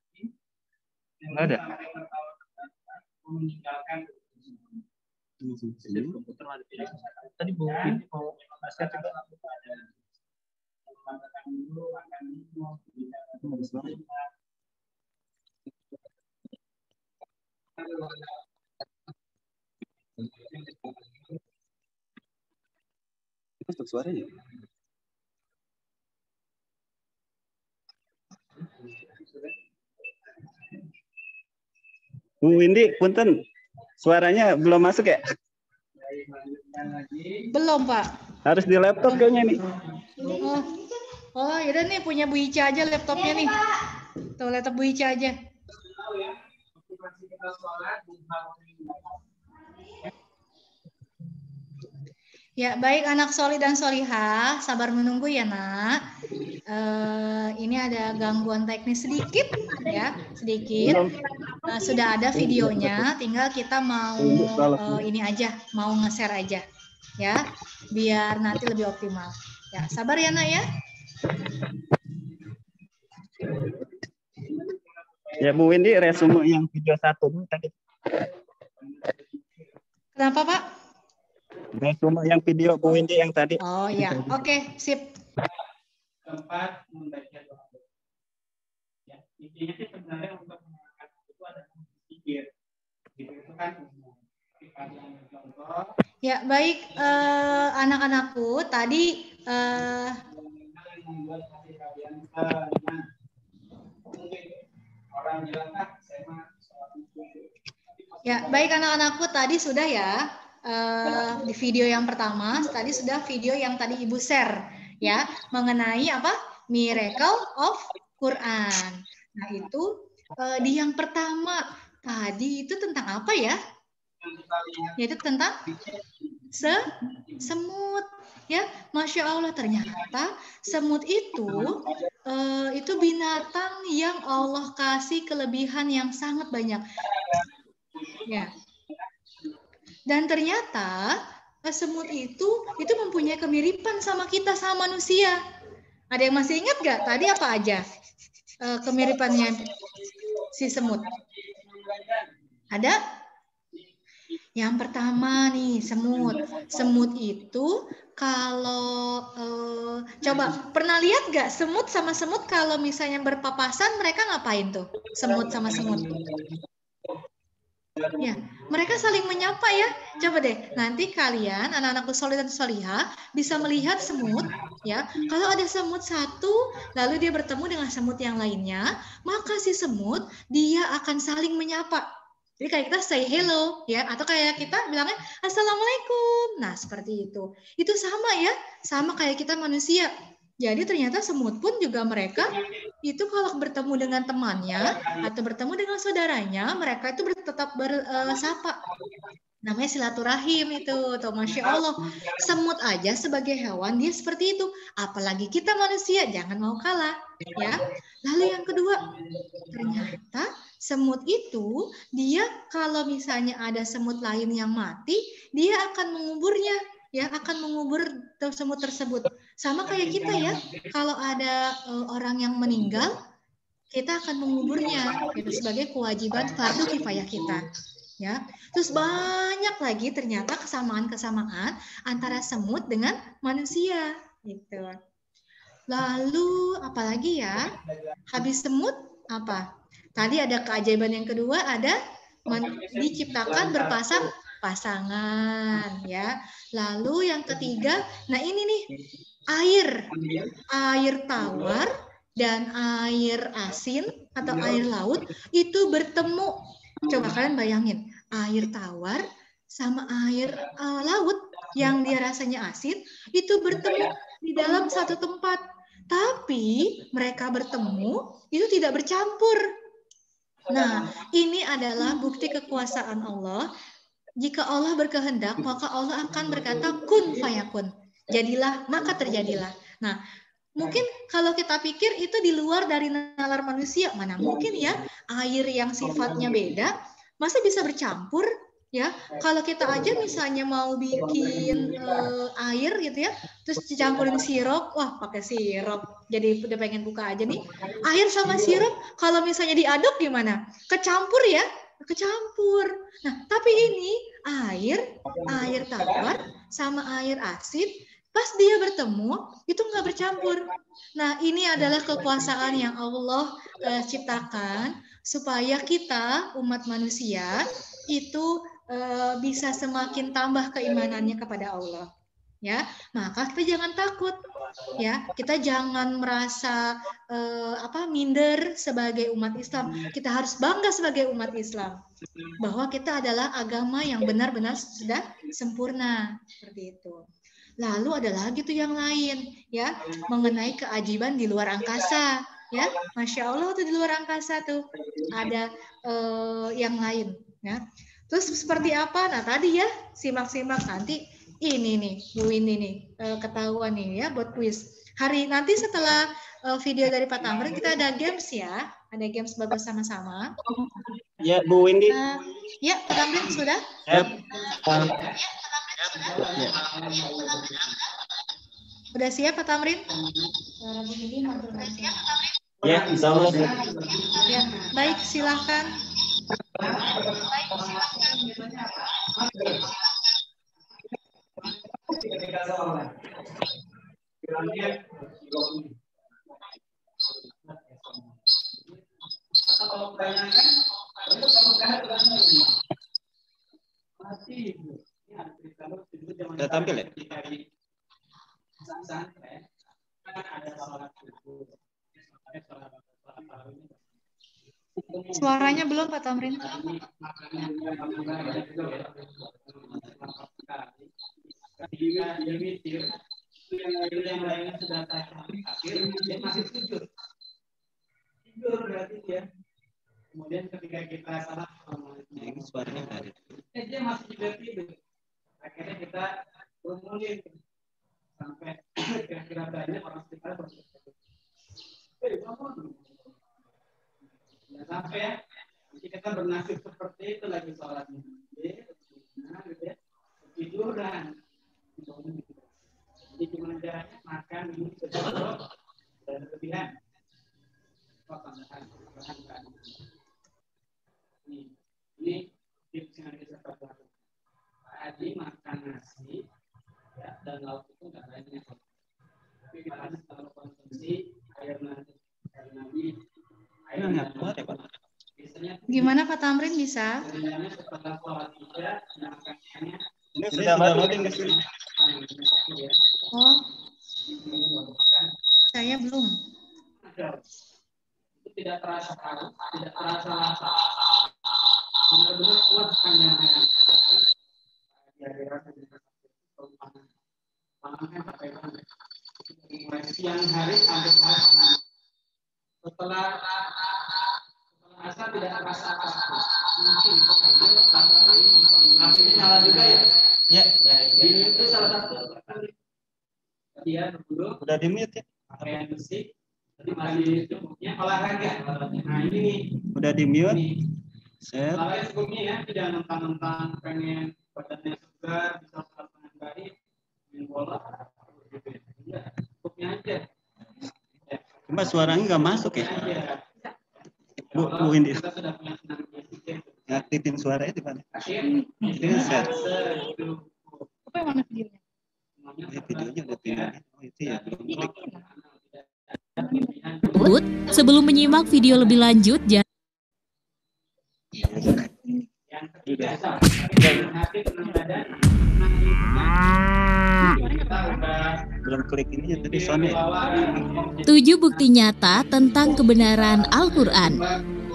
Nggak ada. Komputer ada pilihan. Tadi mungkin mau share juga. Untuk suaranya. Bu Windy, punten, suaranya belum masuk ya? Belum, Pak. Harus di laptop kayaknya nih. Oh, yaudah nih punya Bu Ica aja laptopnya nih. Tuh laptop Bu Ica aja. Ya, baik anak solih dan solihah, sabar menunggu ya nak. Ini ada gangguan teknis sedikit ya, sedikit. Sudah ada videonya, tinggal kita mau ini aja, mau nge-share aja ya, biar nanti lebih optimal. Ya, sabar ya nak ya. Ya Bu Windy, resume yang video 1 tadi. Kenapa Pak? Resume yang video Bu Windy yang tadi. Oh ya, oke, sip. Keempat, membaca doa. Ya, intinya sih sebenarnya untuk mengangkat itu ada pikir. Gitu itu kan contoh. Ya, baik anak-anakku, tadi membuat hati kalian orang bilang saya mah ya, baik anak-anakku, tadi sudah ya di video yang pertama, tadi sudah video yang tadi Ibu share ya, mengenai apa? Miracle of Quran. Nah, itu di yang pertama tadi itu tentang apa ya? Yaitu tentang semut ya. Masya Allah, ternyata semut itu binatang yang Allah kasih kelebihan yang sangat banyak ya. Dan ternyata semut itu mempunyai kemiripan sama kita, sama manusia. Ada yang masih ingat gak tadi apa aja kemiripannya si semut? Ada? Yang pertama nih, semut. Semut itu kalau coba pernah lihat gak semut sama semut kalau misalnya berpapasan mereka ngapain tuh? Semut sama semut. Ya, mereka saling menyapa ya. Coba deh, nanti kalian anak-anakku solih dan solihah bisa melihat semut ya. Kalau ada semut satu, lalu dia bertemu dengan semut yang lainnya, maka si semut dia akan saling menyapa. Jadi kayak kita say hello ya, atau kayak kita bilangnya assalamualaikum. Nah, seperti itu. Itu sama ya, sama kayak kita manusia. Jadi ternyata semut pun juga mereka itu kalau bertemu dengan temannya atau bertemu dengan saudaranya, mereka itu tetap bersapa. Namanya silaturahim itu. Tuh, Masya Allah. Semut aja sebagai hewan dia seperti itu. Apalagi kita manusia, jangan mau kalah. Ya. Lalu yang kedua, ternyata semut itu dia kalau misalnya ada semut lain yang mati, dia akan menguburnya. Ya, akan mengubur semut tersebut. Sama kayak kita ya, kalau ada orang yang meninggal, kita akan menguburnya. Itu sebagai kewajiban fardu kifayah kita. Ya, terus banyak lagi ternyata kesamaan-kesamaan antara semut dengan manusia. Gitu. Lalu apalagi ya? Habis semut apa? Tadi ada keajaiban yang kedua, ada diciptakan pasangan ya. Lalu yang ketiga, nah ini nih, air tawar dan air asin atau air laut itu bertemu. Coba kalian bayangin, air tawar sama air laut yang dia rasanya asin itu bertemu di dalam satu tempat. Tapi mereka bertemu itu tidak bercampur. Nah, ini adalah bukti kekuasaan Allah. Jika Allah berkehendak, maka Allah akan berkata kun fayakun. Jadilah, maka terjadilah. Nah, mungkin kalau kita pikir itu di luar dari nalar manusia, mana mungkin ya air yang sifatnya beda, masa bisa bercampur? Ya, kalau kita aja misalnya mau bikin air gitu ya, terus dicampurin sirup, wah pakai sirup, jadi udah pengen buka aja nih. Air sama sirup, kalau misalnya diaduk gimana? Kecampur ya? Kecampur. Nah, tapi ini air tawar sama air asin, pas dia bertemu itu nggak bercampur. Nah, ini adalah kekuasaan yang Allah ciptakan supaya kita umat manusia itu bisa semakin tambah keimanannya kepada Allah. Ya, maka kita jangan takut. Ya, kita jangan merasa minder sebagai umat Islam. Kita harus bangga sebagai umat Islam bahwa kita adalah agama yang benar-benar sudah sempurna seperti itu. Lalu ada lagi tuh yang lain, ya, mengenai keajaiban di luar angkasa, ya, Masya Allah tuh di luar angkasa tuh ada yang lain, ya. Terus seperti apa? Nah tadi ya simak-simak nanti ini nih Bu Windy nih ketahuan nih ya buat kuis. Nanti setelah video dari Pak Tamrin kita ada games ya, ada games bersama-sama. Ya Bu Windy. Ya Pak Tamrin sudah. Udah siap Pak Tamrin? Ya, insya Allah. Ya, baik silakan. Sudah tampil ya? Suaranya belum Pak Tamrin. Yang lainnya sudah akhir, dia masih tidur berarti ya. Kemudian ketika kita salah, ini suaranya tadi. Dia masih juga tidur. Akhirnya kita rumunin sampai kira-kira banyak orang sekitar berpikir. Ya sampai ya, nanti kita bernasib seperti itu lagi sholatnya. Tiduran. Jadi cuma caranya makan ini sesuatu dan berlebihan. Ini tips yang bisa kita lakukan. Pak Adi makan nasi ya, dan lauk itu nggak banyak. Tapi kita harus kalau konsumsi air nabi. Gimana Pak Tamrin bisa? Setelah sholat isya makannya. Ini sudah loading di sini. Oh, saya belum. Itu tidak terasa haus, tidak terasa lapar. Benar-benar kuat panjangnya. Panasnya sampai mana? Mulai siang hari sampai sore panas. Setelah asar tidak terasa apa-apa. Mungkin itu karena satu kali nasinya nyala juga ya. Ya. Ini itu salah satu. Dia dulu. Udah di mute ya. Pakaian musik. Tadi masih cukupnya olahraga. Nah ini nih. Udah di mute. Set. Kalau yang sebelumnya ya tidak mentang-mentang pengen badannya segar, bisa sholat dengan baik, main bola, gitu ya. Enggak, cukupnya aja. Cuma suaranya nggak masuk ya. Bu Windy. Kita sudah punya senang fisik ya. Aktifin suaranya di mana? Ini set. Apa yang mana videonya? Ini videonya udah pindah. Oh itu ya belum klik. Sebelum menyimak video lebih lanjut, jangan Belum klik ini tadi Sony. 7 bukti nyata tentang kebenaran Al-Quran.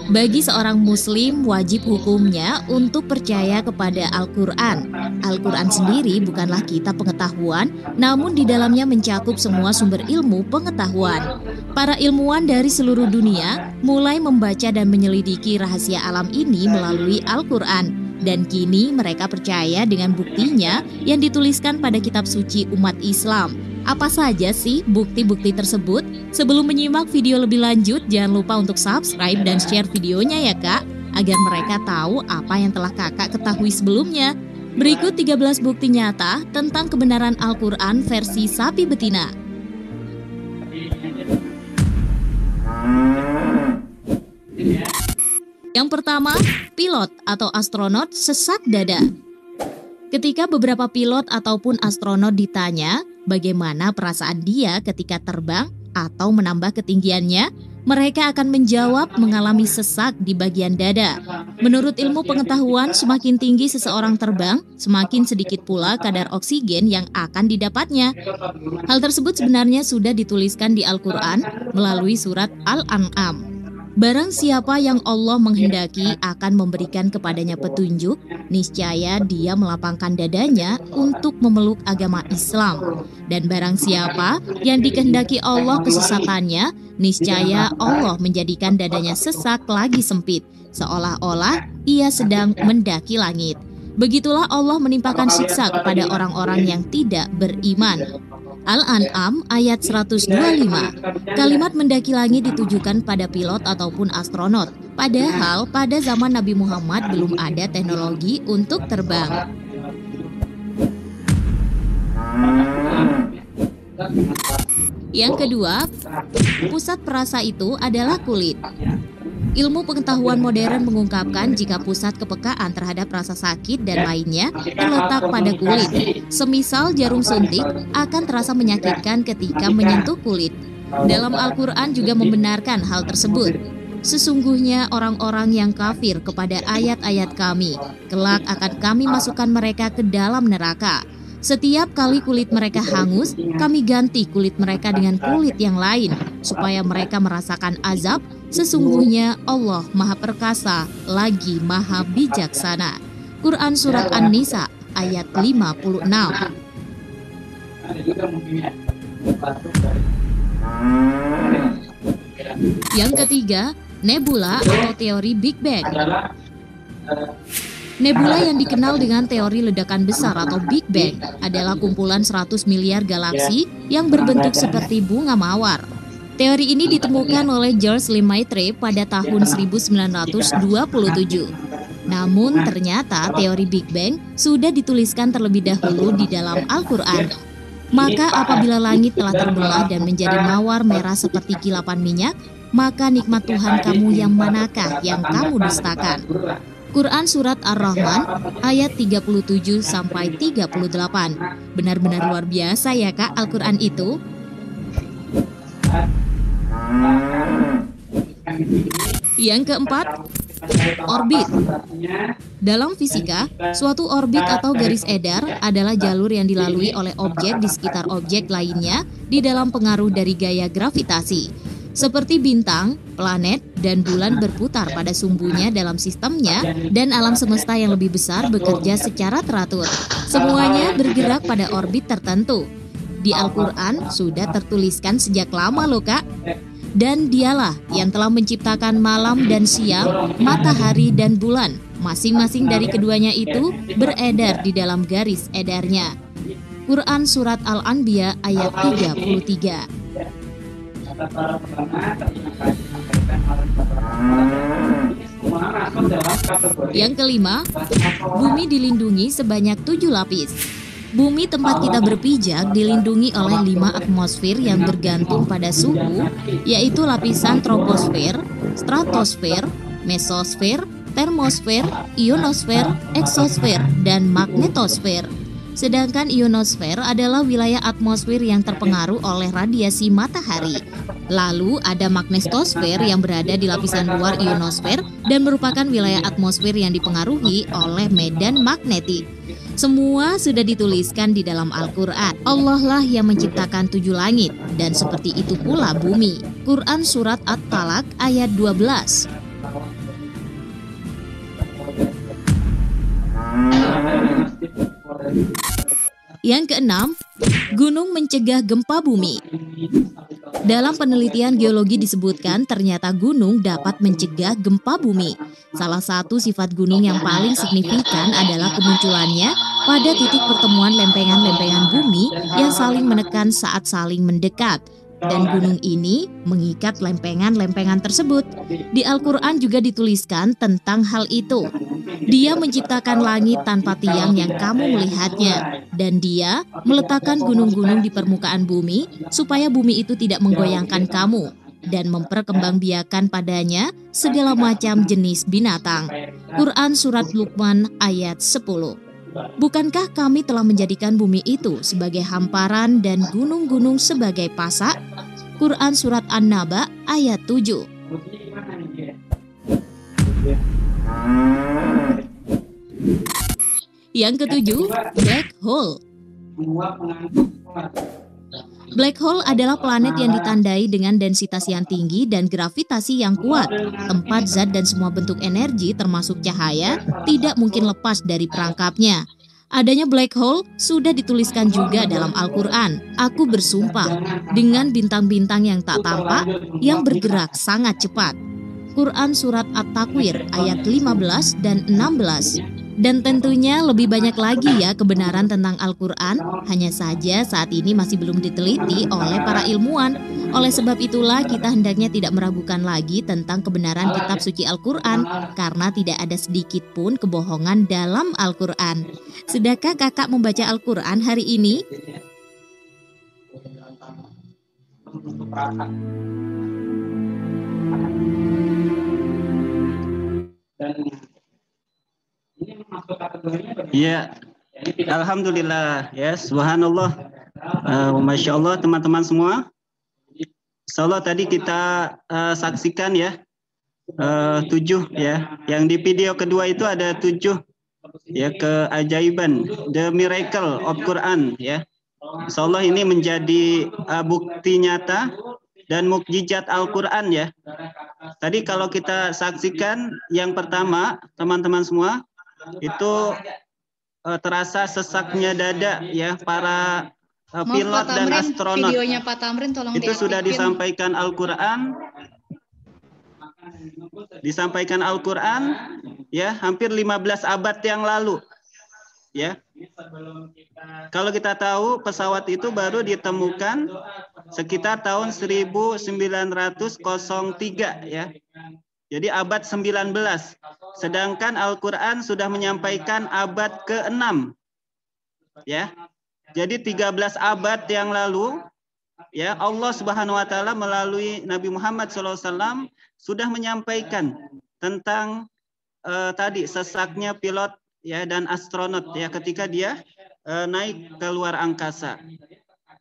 Bagi seorang muslim wajib hukumnya untuk percaya kepada Al-Quran. Al-Quran sendiri bukanlah kitab pengetahuan, namun di dalamnya mencakup semua sumber ilmu pengetahuan. Para ilmuwan dari seluruh dunia mulai membaca dan menyelidiki rahasia alam ini melalui Al-Quran. Dan kini mereka percaya dengan buktinya yang dituliskan pada kitab suci umat Islam. Apa saja sih bukti-bukti tersebut? Sebelum menyimak video lebih lanjut, jangan lupa untuk subscribe dan share videonya ya Kak, agar mereka tahu apa yang telah Kakak ketahui sebelumnya. Berikut 13 bukti nyata tentang kebenaran Al-Quran versi sapi betina. Yang pertama, pilot atau astronot sesak dada. Ketika beberapa pilot ataupun astronot ditanya bagaimana perasaan dia ketika terbang atau menambah ketinggiannya, mereka akan menjawab mengalami sesak di bagian dada. Menurut ilmu pengetahuan, semakin tinggi seseorang terbang, semakin sedikit pula kadar oksigen yang akan didapatnya. Hal tersebut sebenarnya sudah dituliskan di Al-Quran melalui surat Al-An'am. Barang siapa yang Allah menghendaki akan memberikan kepadanya petunjuk, niscaya dia melapangkan dadanya untuk memeluk agama Islam. Dan barang siapa yang dikehendaki Allah kesesatannya, niscaya Allah menjadikan dadanya sesak lagi sempit, seolah-olah ia sedang mendaki langit. Begitulah Allah menimpakan siksa kepada orang-orang yang tidak beriman. Al-An'am ayat 125. Kalimat mendaki langit ditujukan pada pilot ataupun astronot. Padahal pada zaman Nabi Muhammad belum ada teknologi untuk terbang. Yang kedua, pusat perasa itu adalah kulit. Ilmu pengetahuan modern mengungkapkan jika pusat kepekaan terhadap rasa sakit dan lainnya terletak pada kulit. Semisal jarum suntik akan terasa menyakitkan ketika menyentuh kulit. Dalam Al-Quran juga membenarkan hal tersebut. Sesungguhnya orang-orang yang kafir kepada ayat-ayat kami, kelak akan kami masukkan mereka ke dalam neraka. Setiap kali kulit mereka hangus, kami ganti kulit mereka dengan kulit yang lain, supaya mereka merasakan azab. Sesungguhnya Allah Maha Perkasa lagi Maha Bijaksana. Quran Surat An-Nisa ayat 56. Yang ketiga, nebula atau teori Big Bang. Nebula yang dikenal dengan teori ledakan besar atau Big Bang adalah kumpulan 100 miliar galaksi yang berbentuk seperti bunga mawar. Teori ini ditemukan oleh George Lemaitre pada tahun 1927. Namun ternyata teori Big Bang sudah dituliskan terlebih dahulu di dalam Al-Quran. Maka apabila langit telah terbelah dan menjadi mawar merah seperti kilapan minyak, maka nikmat Tuhan kamu yang manakah yang kamu dustakan? Quran Surat Ar-Rahman ayat 37-38. Benar-benar luar biasa ya Kak Al-Quran itu. Yang keempat, orbit. Dalam fisika, suatu orbit atau garis edar adalah jalur yang dilalui oleh objek di sekitar objek lainnya di dalam pengaruh dari gaya gravitasi. Seperti bintang, planet, dan bulan berputar pada sumbunya dalam sistemnya, dan alam semesta yang lebih besar bekerja secara teratur. Semuanya bergerak pada orbit tertentu. Di Al-Quran sudah tertuliskan sejak lama loh Kak. Dan dialah yang telah menciptakan malam dan siang, matahari dan bulan. Masing-masing dari keduanya itu beredar di dalam garis edarnya. Quran Surat Al-Anbiya ayat 33. Yang kelima, bumi dilindungi sebanyak 7 lapis. Bumi tempat kita berpijak dilindungi oleh 5 atmosfer yang bergantung pada suhu, yaitu lapisan troposfer, stratosfer, mesosfer, termosfer, ionosfer, eksosfer, dan magnetosfer. Sedangkan ionosfer adalah wilayah atmosfer yang terpengaruh oleh radiasi matahari. Lalu ada magnetosfer yang berada di lapisan luar ionosfer dan merupakan wilayah atmosfer yang dipengaruhi oleh medan magnetik. Semua sudah dituliskan di dalam Al-Quran. Allah lah yang menciptakan 7 langit, dan seperti itu pula bumi. Quran Surat At-Talaq ayat 12. Yang keenam, gunung mencegah gempa bumi. Dalam penelitian geologi disebutkan ternyata gunung dapat mencegah gempa bumi. Salah satu sifat gunung yang paling signifikan adalah kemunculannya pada titik pertemuan lempengan-lempengan bumi yang saling menekan saat saling mendekat. Dan gunung ini mengikat lempengan-lempengan tersebut. Di Al-Quran juga dituliskan tentang hal itu. Dia menciptakan langit tanpa tiang yang kamu melihatnya. Dan dia meletakkan gunung-gunung di permukaan bumi supaya bumi itu tidak menggoyangkan kamu. Dan memperkembangbiakan padanya segala macam jenis binatang. Quran Surat Luqman ayat 10. Bukankah kami telah menjadikan bumi itu sebagai hamparan dan gunung-gunung sebagai pasak? Quran Surat An-Naba ayat 7. Yang ketujuh, black hole. Black hole adalah planet yang ditandai dengan densitas yang tinggi dan gravitasi yang kuat. Tempat zat dan semua bentuk energi termasuk cahaya tidak mungkin lepas dari perangkapnya. Adanya black hole sudah dituliskan juga dalam Al-Quran. Aku bersumpah dengan bintang-bintang yang tak tampak yang bergerak sangat cepat. Quran Surat At-Takwir ayat 15 dan 16. Dan tentunya lebih banyak lagi ya kebenaran tentang Al-Quran, hanya saja saat ini masih belum diteliti oleh para ilmuwan. Oleh sebab itulah kita hendaknya tidak meragukan lagi tentang kebenaran kitab suci Al-Quran, karena tidak ada sedikit pun kebohongan dalam Al-Quran. Sudahkah kakak membaca Al-Quran hari ini? Ya, alhamdulillah, ya, subhanallah, masya Allah teman-teman semua. Insyaallah tadi kita saksikan ya 7 ya, yang di video kedua itu ada 7 ya keajaiban, the miracle of Quran ya. Insyaallah ini menjadi bukti nyata dan mukjizat Al-Quran ya. Tadi kalau kita saksikan yang pertama teman-teman semua, itu terasa sesaknya dada ya para pilot dan astronot. Videonya Pak Tamrin tolong itu sudah disampaikan Al-Quran, ya hampir 15 abad yang lalu ya. Kalau kita tahu pesawat itu baru ditemukan sekitar tahun 1903 ya. Jadi abad 19. Sedangkan Al-Quran sudah menyampaikan abad ke-6. Ya. Jadi 13 abad yang lalu ya Allah Subhanahu wa taala melalui Nabi Muhammad SAW sudah menyampaikan tentang tadi sesaknya pilot ya dan astronot ya ketika dia naik ke luar angkasa.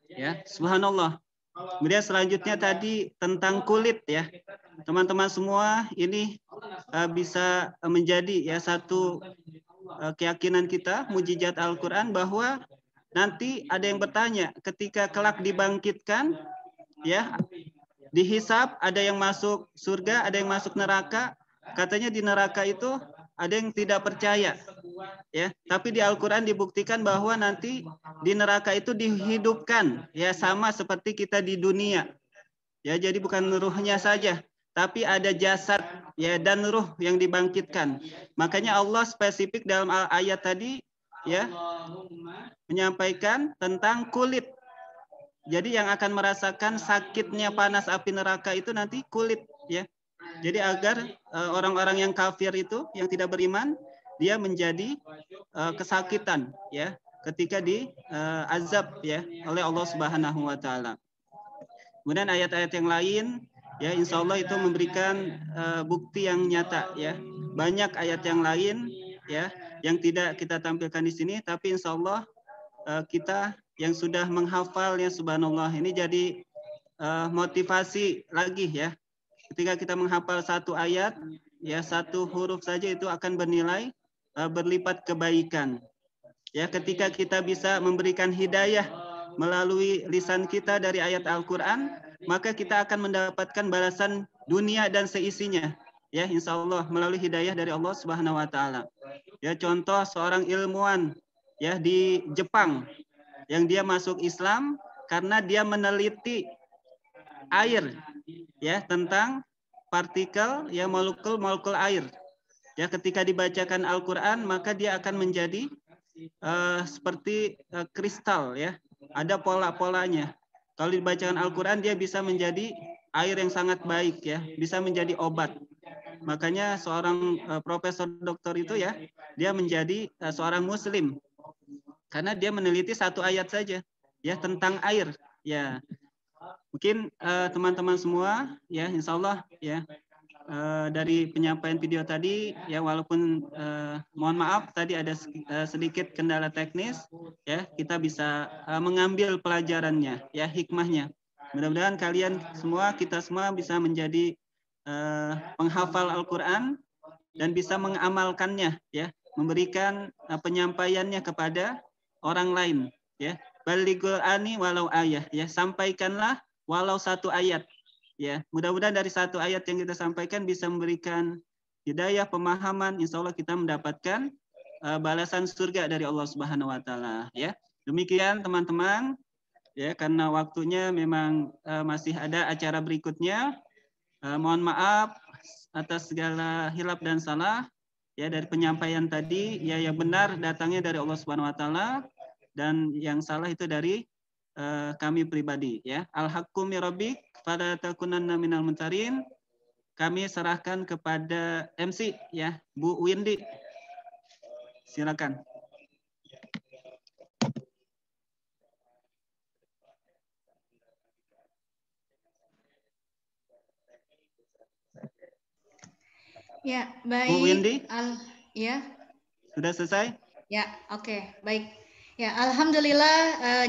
Ya, subhanallah. Kemudian selanjutnya tadi tentang kulit ya. Teman-teman semua ini bisa menjadi ya satu keyakinan kita mukjizat Al-Quran bahwa nanti ada yang bertanya ketika kelak dibangkitkan ya dihisab, ada yang masuk surga, ada yang masuk neraka. Katanya di neraka itu ada yang tidak percaya ya, tapi di Al-Quran dibuktikan bahwa nanti di neraka itu dihidupkan ya sama seperti kita di dunia ya. Jadi bukan ruhnya saja, tapi ada jasad ya dan ruh yang dibangkitkan. Makanya Allah spesifik dalam ayat tadi ya menyampaikan tentang kulit. Jadi yang akan merasakan sakitnya panas api neraka itu nanti kulit ya. Jadi agar orang-orang yang kafir itu yang tidak beriman dia menjadi kesakitan ya ketika di azab ya oleh Allah Subhanahu wa taala. Kemudian ayat-ayat yang lain ya insya Allah itu memberikan bukti yang nyata ya. Banyak ayat yang lain ya yang tidak kita tampilkan di sini, tapi insya Allah kita yang sudah menghafalnya subhanallah ini jadi motivasi lagi ya. Ketika kita menghafal satu ayat ya satu huruf saja itu akan bernilai berlipat kebaikan. Ya ketika kita bisa memberikan hidayah melalui lisan kita dari ayat Al-Quran, maka kita akan mendapatkan balasan dunia dan seisinya. Ya insya Allah melalui hidayah dari Allah Subhanahu wa taala. Ya contoh seorang ilmuwan ya di Jepang yang dia masuk Islam karena dia meneliti air ya tentang partikel ya molekul air. Ya ketika dibacakan Al-Quran maka dia akan menjadi seperti kristal ya. Ada pola-polanya. Kalau dibacakan Al-Quran dia bisa menjadi air yang sangat baik ya, bisa menjadi obat. Makanya seorang profesor doktor itu ya, dia menjadi seorang muslim karena dia meneliti satu ayat saja ya tentang air ya. Mungkin teman-teman semua ya insya Allah ya dari penyampaian video tadi ya walaupun mohon maaf tadi ada sedikit kendala teknis ya, kita bisa mengambil pelajarannya ya, hikmahnya. Mudah-mudahan kalian semua, kita semua bisa menjadi penghafal Al-Quran dan bisa mengamalkannya ya, memberikan penyampaiannya kepada orang lain ya. Balighul ani walau ayah, ya, sampaikanlah walau satu ayat. Ya, mudah-mudahan dari satu ayat yang kita sampaikan bisa memberikan hidayah, pemahaman, insya Allah kita mendapatkan balasan surga dari Allah Subhanahu wa taala, ya. Demikian teman-teman, ya, karena waktunya memang masih ada acara berikutnya. Mohon maaf atas segala hilaf dan salah, ya, dari penyampaian tadi. Ya, yang benar datangnya dari Allah Subhanahu wa taala dan yang salah itu dari kami pribadi, ya. Al-haqqu mir rabbik fala takunanna minal mumtarin. Kami serahkan kepada MC, ya, Bu Windy. Silakan. Ya, baik. Bu Windy? Ya. Sudah selesai? Ya, oke, baik. Ya, alhamdulillah,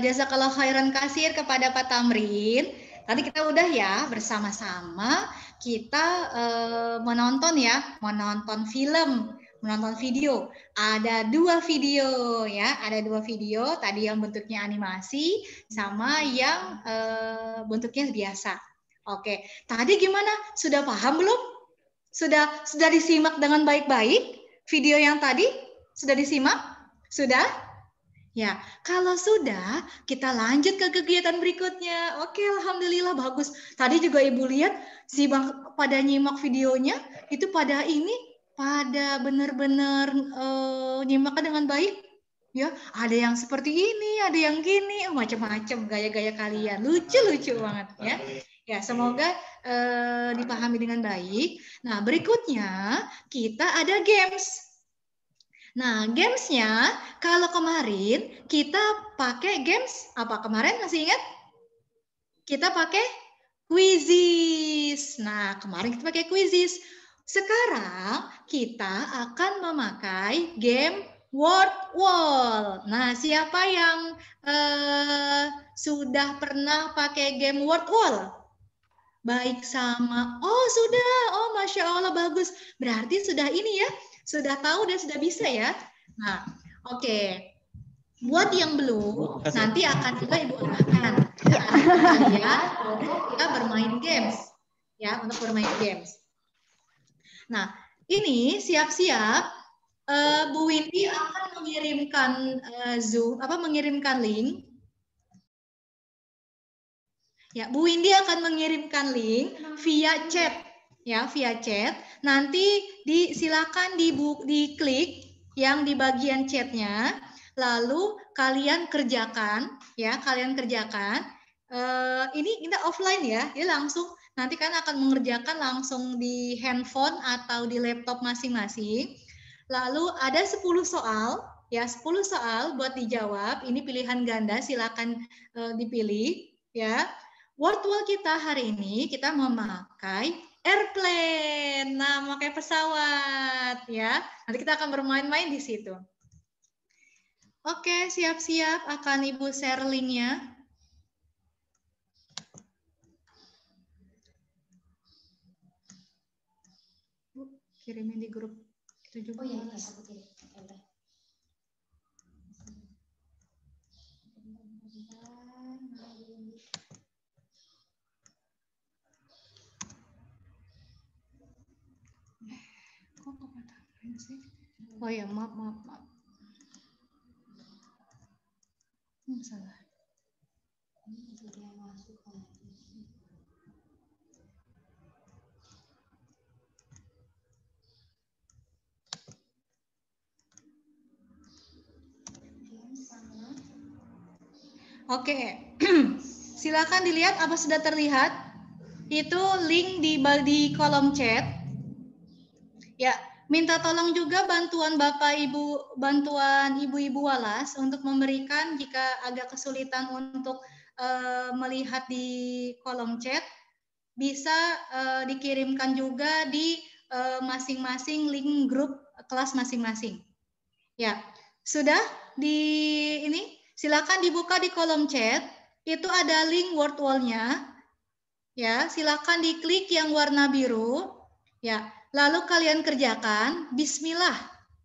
jazakallah khairan kasir kepada Pak Tamrin. Tadi kita udah ya bersama-sama kita menonton film, menonton video. Ada 2 video ya, ada 2 video. Tadi yang bentuknya animasi sama yang bentuknya biasa. Oke, tadi gimana? Sudah paham belum? Sudah disimak dengan baik-baik? Video yang tadi sudah disimak? Sudah? Ya, kalau sudah, kita lanjut ke kegiatan berikutnya. Oke, alhamdulillah bagus. Tadi juga Ibu lihat pada nyimak videonya itu pada benar-benar nyimaknya dengan baik. Ya, ada yang seperti ini, ada yang gini, macam-macam gaya-gaya kalian. Lucu-lucu banget ya. Ya, semoga dipahami dengan baik. Nah, berikutnya kita ada games. Nah, gamesnya kalau kemarin kita pakai games apa kemarin masih ingat? Kita pakai quizzes. Nah, kemarin kita pakai quizzes. Sekarang kita akan memakai game word wall. Nah, siapa yang sudah pernah pakai game word wall? Baik sama. Oh, sudah. Oh, Masya Allah, bagus. Berarti sudah ini ya. Sudah tahu dan sudah bisa ya. Nah, oke. Buat yang belum, nanti akan juga Ibu arahkan kalian untuk kita bermain games. Ya, untuk bermain games. Nah, ini siap-siap. Bu Windy akan mengirimkan mengirimkan link. Ya, Bu Windy akan mengirimkan link via chat. Ya, via chat. Nanti silakan diklik yang di bagian chatnya, lalu kalian kerjakan, ya, ini kita offline ya, langsung nanti kan akan mengerjakan langsung di handphone atau di laptop masing-masing. Lalu ada 10 soal, ya, 10 soal buat dijawab. Ini pilihan ganda, silakan dipilih, ya. Word wall kita hari ini kita memakai airplane, nah memakai pesawat ya. Nanti kita akan bermain-main di situ. Oke, siap-siap akan Ibu share linknya. Bu, kirimin di grup itu juga. Oh iya, aku kirim. Oh ya, maaf. Salah. Oke, silakan dilihat apa sudah terlihat. Itu link di kolom chat. Ya, minta tolong juga bantuan Bapak Ibu, bantuan Ibu-Ibu Walas untuk memberikan jika agak kesulitan untuk melihat di kolom chat, bisa dikirimkan juga di masing-masing link grup kelas masing-masing. Ya, sudah ini silakan dibuka di kolom chat, itu ada link word wall-nya. Ya, silakan diklik yang warna biru. Ya, lalu kalian kerjakan bismillah.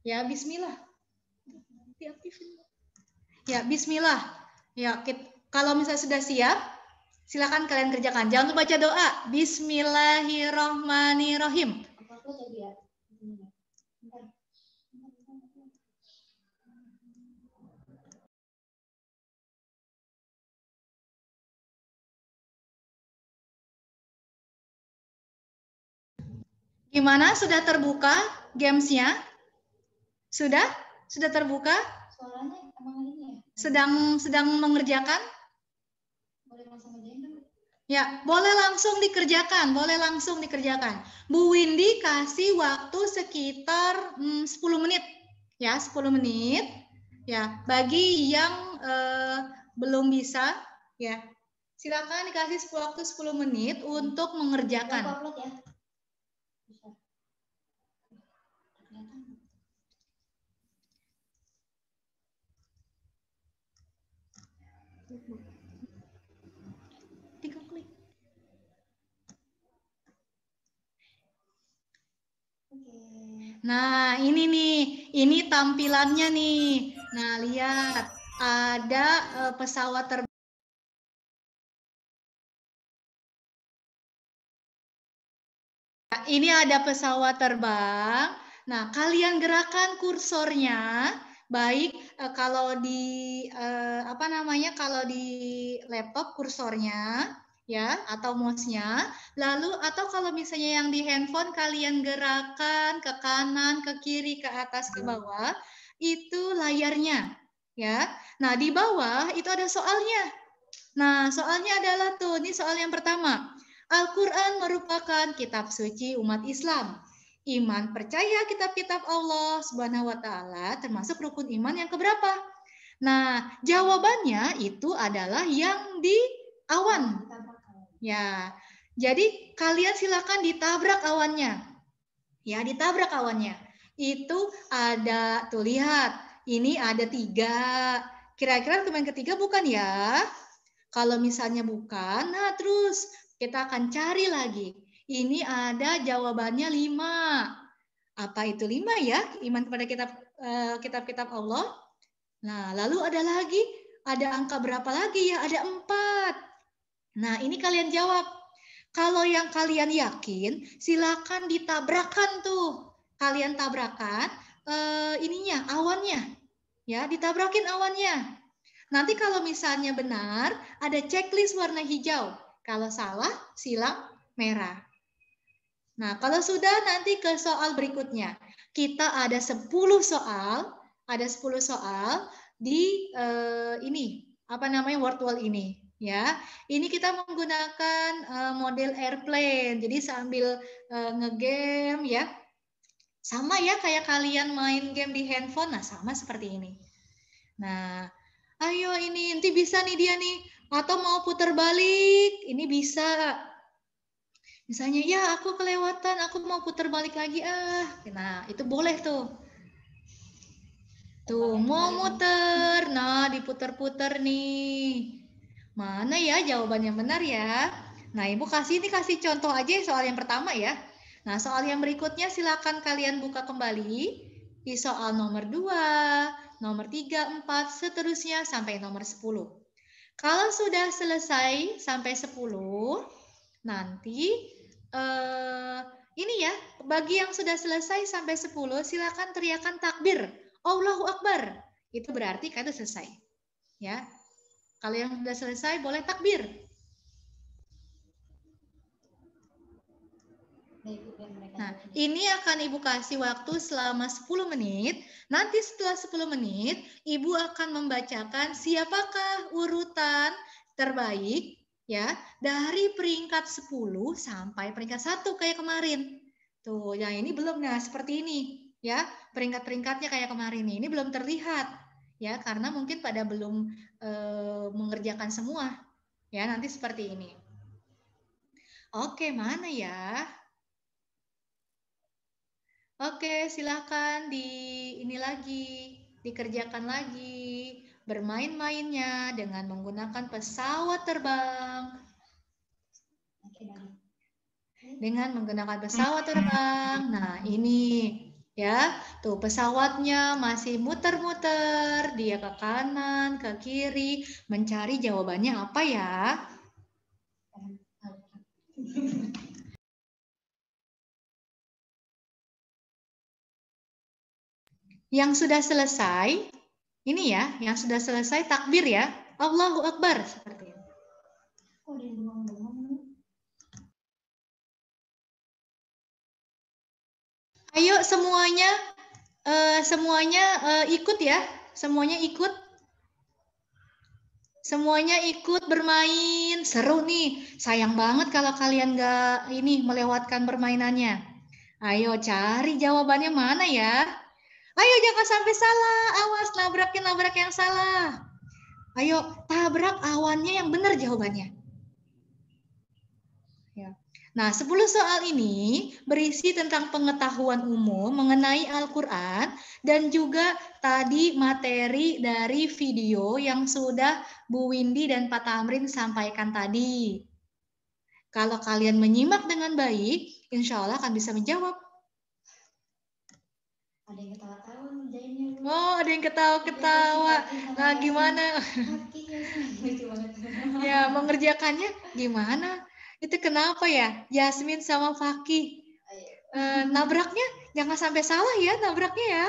Ya, bismillah. Ya, bismillah. Ya, kalau misalnya sudah siap, silakan kalian kerjakan. Jangan lupa baca doa. Bismillahirrahmanirrahim. Gimana? Sudah terbuka gamesnya? Sudah? Sudah terbuka? Sedang mengerjakan? Ya, boleh langsung dikerjakan, boleh langsung dikerjakan. Bu Windy kasih waktu sekitar 10 menit. Ya, 10 menit. Ya, bagi yang belum bisa, ya. Silakan dikasih waktu 10 menit untuk mengerjakan. Nah, ini nih, ini tampilannya nih. Nah, lihat, ada pesawat terbang. Ini ada pesawat terbang. Nah, kalian gerakan kursornya, baik kalau di kalau di laptop kursornya, ya, atau mouse-nya. Lalu atau kalau misalnya yang di handphone kalian gerakan ke kanan, ke kiri, ke atas, ke bawah, itu layarnya, ya. Nah, di bawah itu ada soalnya. Nah, soalnya adalah tuh, ini soal yang pertama. Al-Quran merupakan kitab suci umat Islam. Iman percaya kitab-kitab Allah Subhanahu wa Ta'ala termasuk rukun iman yang keberapa? Nah, jawabannya itu adalah yang di awan. Ya, jadi kalian silakan ditabrak awannya. Ya, ditabrak awannya. Itu ada, tuh lihat, ini ada 3. Kira-kira yang ketiga bukan ya? Kalau misalnya bukan, nah terus kita akan cari lagi. Ini ada jawabannya 5. Apa itu 5 ya? Iman kepada kitab-kitab Allah. Nah, lalu ada lagi, ada angka berapa lagi ya? Ada 4. Nah, ini kalian jawab. Kalau yang kalian yakin, silakan ditabrakan tuh. Kalian tabrakan ininya, awannya. Ya, ditabrakin awannya. Nanti kalau misalnya benar, ada checklist warna hijau. Kalau salah, silang merah. Nah, kalau sudah nanti ke soal berikutnya. Kita ada 10 soal, di ini, word wall ini. Ya, ini kita menggunakan model airplane. Jadi sambil ngegame ya. Sama ya kayak kalian main game di handphone, nah sama seperti ini. Nah, ayo ini nanti bisa nih dia nih. Atau mau putar balik, ini bisa. Misalnya, ya aku kelewatan, aku mau putar balik lagi Nah, itu boleh tuh. Tuh, mau muter. Nah, diputer-puter nih. Mana ya jawabannya benar ya? Nah, Ibu kasih contoh aja soal yang pertama ya. Nah, soal yang berikutnya silakan kalian buka kembali di soal nomor 2, nomor 3, 4, seterusnya sampai nomor 10. Kalau sudah selesai sampai 10, nanti ini ya, bagi yang sudah selesai sampai 10, silakan teriakan takbir. Allahu Akbar. Itu berarti kan itu selesai. Ya. Kalau yang sudah selesai boleh takbir. Nah, ini akan Ibu kasih waktu selama 10 menit. Nanti setelah 10 menit, Ibu akan membacakan siapakah urutan terbaik ya dari peringkat 10 sampai peringkat 1 kayak kemarin. Tuh, yang ini belum. Nah, seperti ini ya. Peringkat-peringkatnya kayak kemarin ini belum terlihat ya karena mungkin pada belum mengerjakan semua. Ya, nanti seperti ini. Oke, mana ya? Oke, silakan dikerjakan lagi, bermain-mainnya dengan menggunakan pesawat terbang. Dengan menggunakan pesawat terbang. Nah, ini Ya, tuh pesawatnya masih muter-muter, dia ke kanan, ke kiri, mencari jawabannya apa ya? Yang sudah selesai, ini ya, yang sudah selesai takbir ya, Allahu Akbar seperti itu. Ayo semuanya, ikut ya, semuanya ikut. Semuanya ikut bermain, seru nih. Sayang banget kalau kalian nggak ini melewatkan permainannya. Ayo cari jawabannya mana ya? Ayo jangan sampai salah, awas nabrak yang salah. Ayo tabrak awannya yang benar jawabannya. Ya. Nah, 10 soal ini berisi tentang pengetahuan umum mengenai Al-Quran dan juga tadi materi dari video yang sudah Bu Windy dan Pak Tamrin sampaikan tadi. Kalau kalian menyimak dengan baik, insya Allah akan bisa menjawab. Ada yang ketawa-tawa ngerjainnya. Oh, ada yang ketawa-ketawa. Nah, gimana? Ya, mengerjakannya gimana? Itu kenapa ya? Yasmin sama Fakih. Nabraknya jangan sampai salah ya nabraknya ya.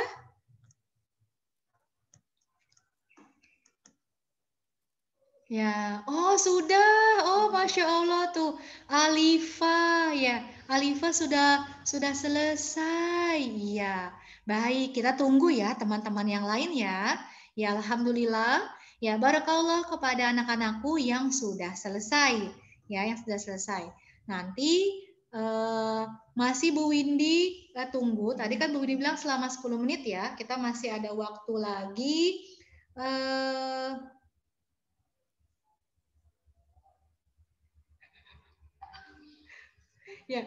Ya, oh sudah. Oh, Masya Allah tuh. Alifa ya. Alifa sudah selesai. Iya. Baik, kita tunggu ya teman-teman yang lain ya. Ya, alhamdulillah. Ya, barakallah kepada anak-anakku yang sudah selesai. Ya, yang sudah selesai. Nanti masih Bu Windy tunggu. Tadi kan Bu Windy bilang selama 10 menit ya. Kita masih ada waktu lagi. Ya,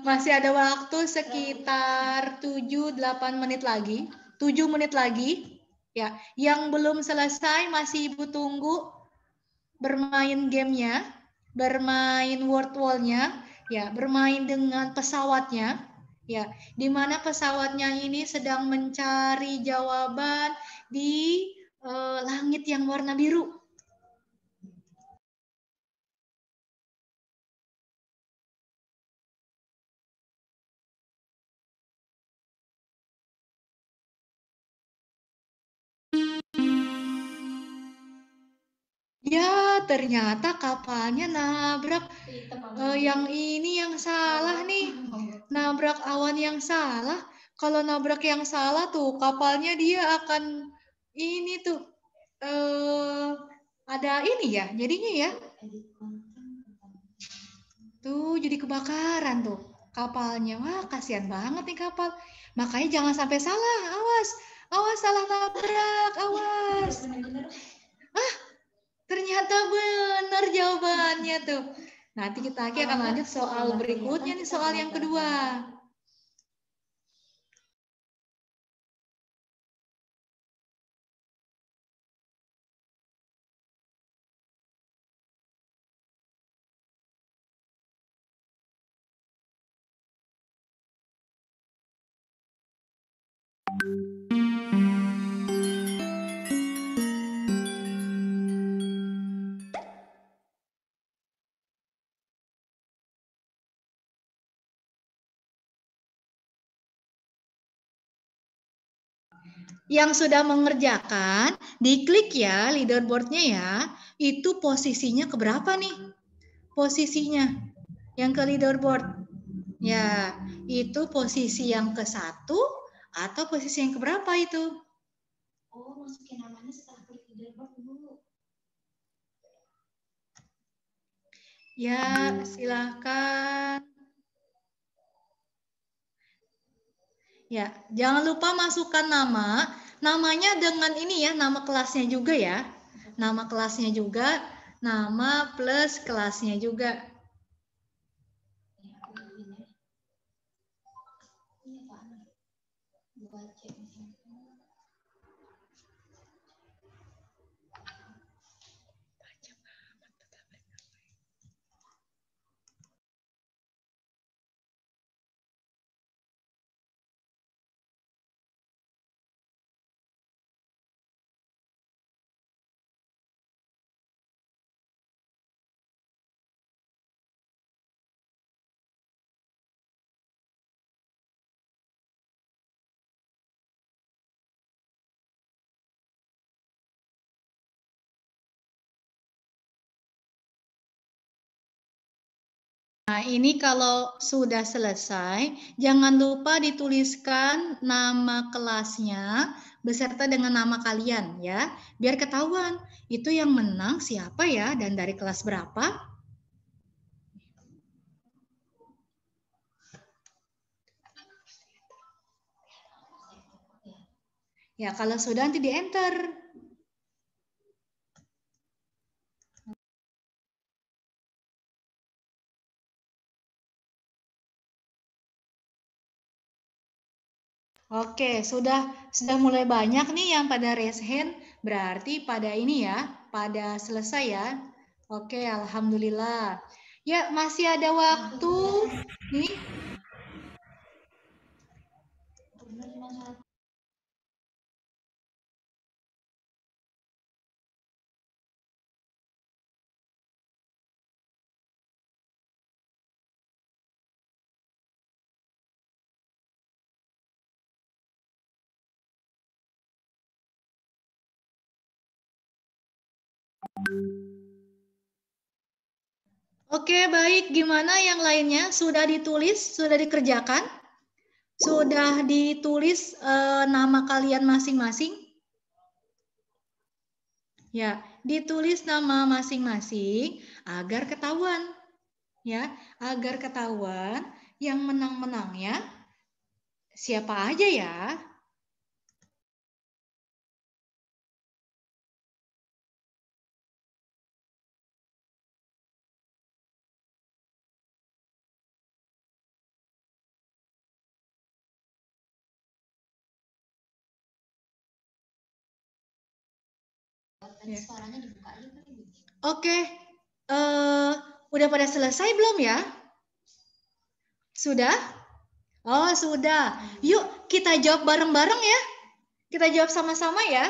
masih ada waktu sekitar 7-8 menit lagi, 7 menit lagi. Ya, yang belum selesai masih Ibu tunggu bermain gamenya, bermain word wall-nya, ya, bermain dengan pesawatnya, ya, di mana pesawatnya ini sedang mencari jawaban di langit yang warna biru. Ya, ternyata kapalnya nabrak yang ini yang salah nih. Nabrak awan yang salah. Kalau nabrak yang salah tuh kapalnya dia akan ini tuh ada ini ya jadinya ya. Tuh jadi kebakaran tuh kapalnya. Wah, kasihan banget nih kapal. Makanya jangan sampai salah. Awas. Awas salah nabrak. Awas. Ternyata benar jawabannya tuh. Nanti kita akan lanjut soal berikutnya nih, soal yang kedua. Yang sudah mengerjakan, diklik ya leaderboardnya ya, itu posisinya keberapa nih? Posisinya yang ke leaderboard. Ya, itu posisi yang ke-1 atau posisi yang keberapa itu? Oh, masukin namanya setelah klik leaderboard dulu. Ya, silakan. Ya, jangan lupa masukkan nama. Namanya dengan ini ya, nama kelasnya juga ya. Nama kelasnya juga, nama plus kelasnya juga. Nah, ini kalau sudah selesai, jangan lupa dituliskan nama kelasnya beserta dengan nama kalian ya, biar ketahuan itu yang menang siapa ya dan dari kelas berapa. Ya, kalau sudah nanti di-enter. Oke, sudah mulai banyak nih yang pada raise hand, berarti pada ini ya, pada selesai ya. Oke, alhamdulillah. Ya, masih ada waktu nih. Oke, baik. Gimana yang lainnya? Sudah ditulis? Sudah dikerjakan? Sudah ditulis nama kalian masing-masing? Ya, ditulis nama masing-masing agar ketahuan. Ya, agar ketahuan yang menang-menangnya siapa aja ya. Oke, udah pada selesai belum ya? Sudah? Oh, sudah. Yuk kita jawab bareng-bareng ya. Kita jawab sama-sama ya.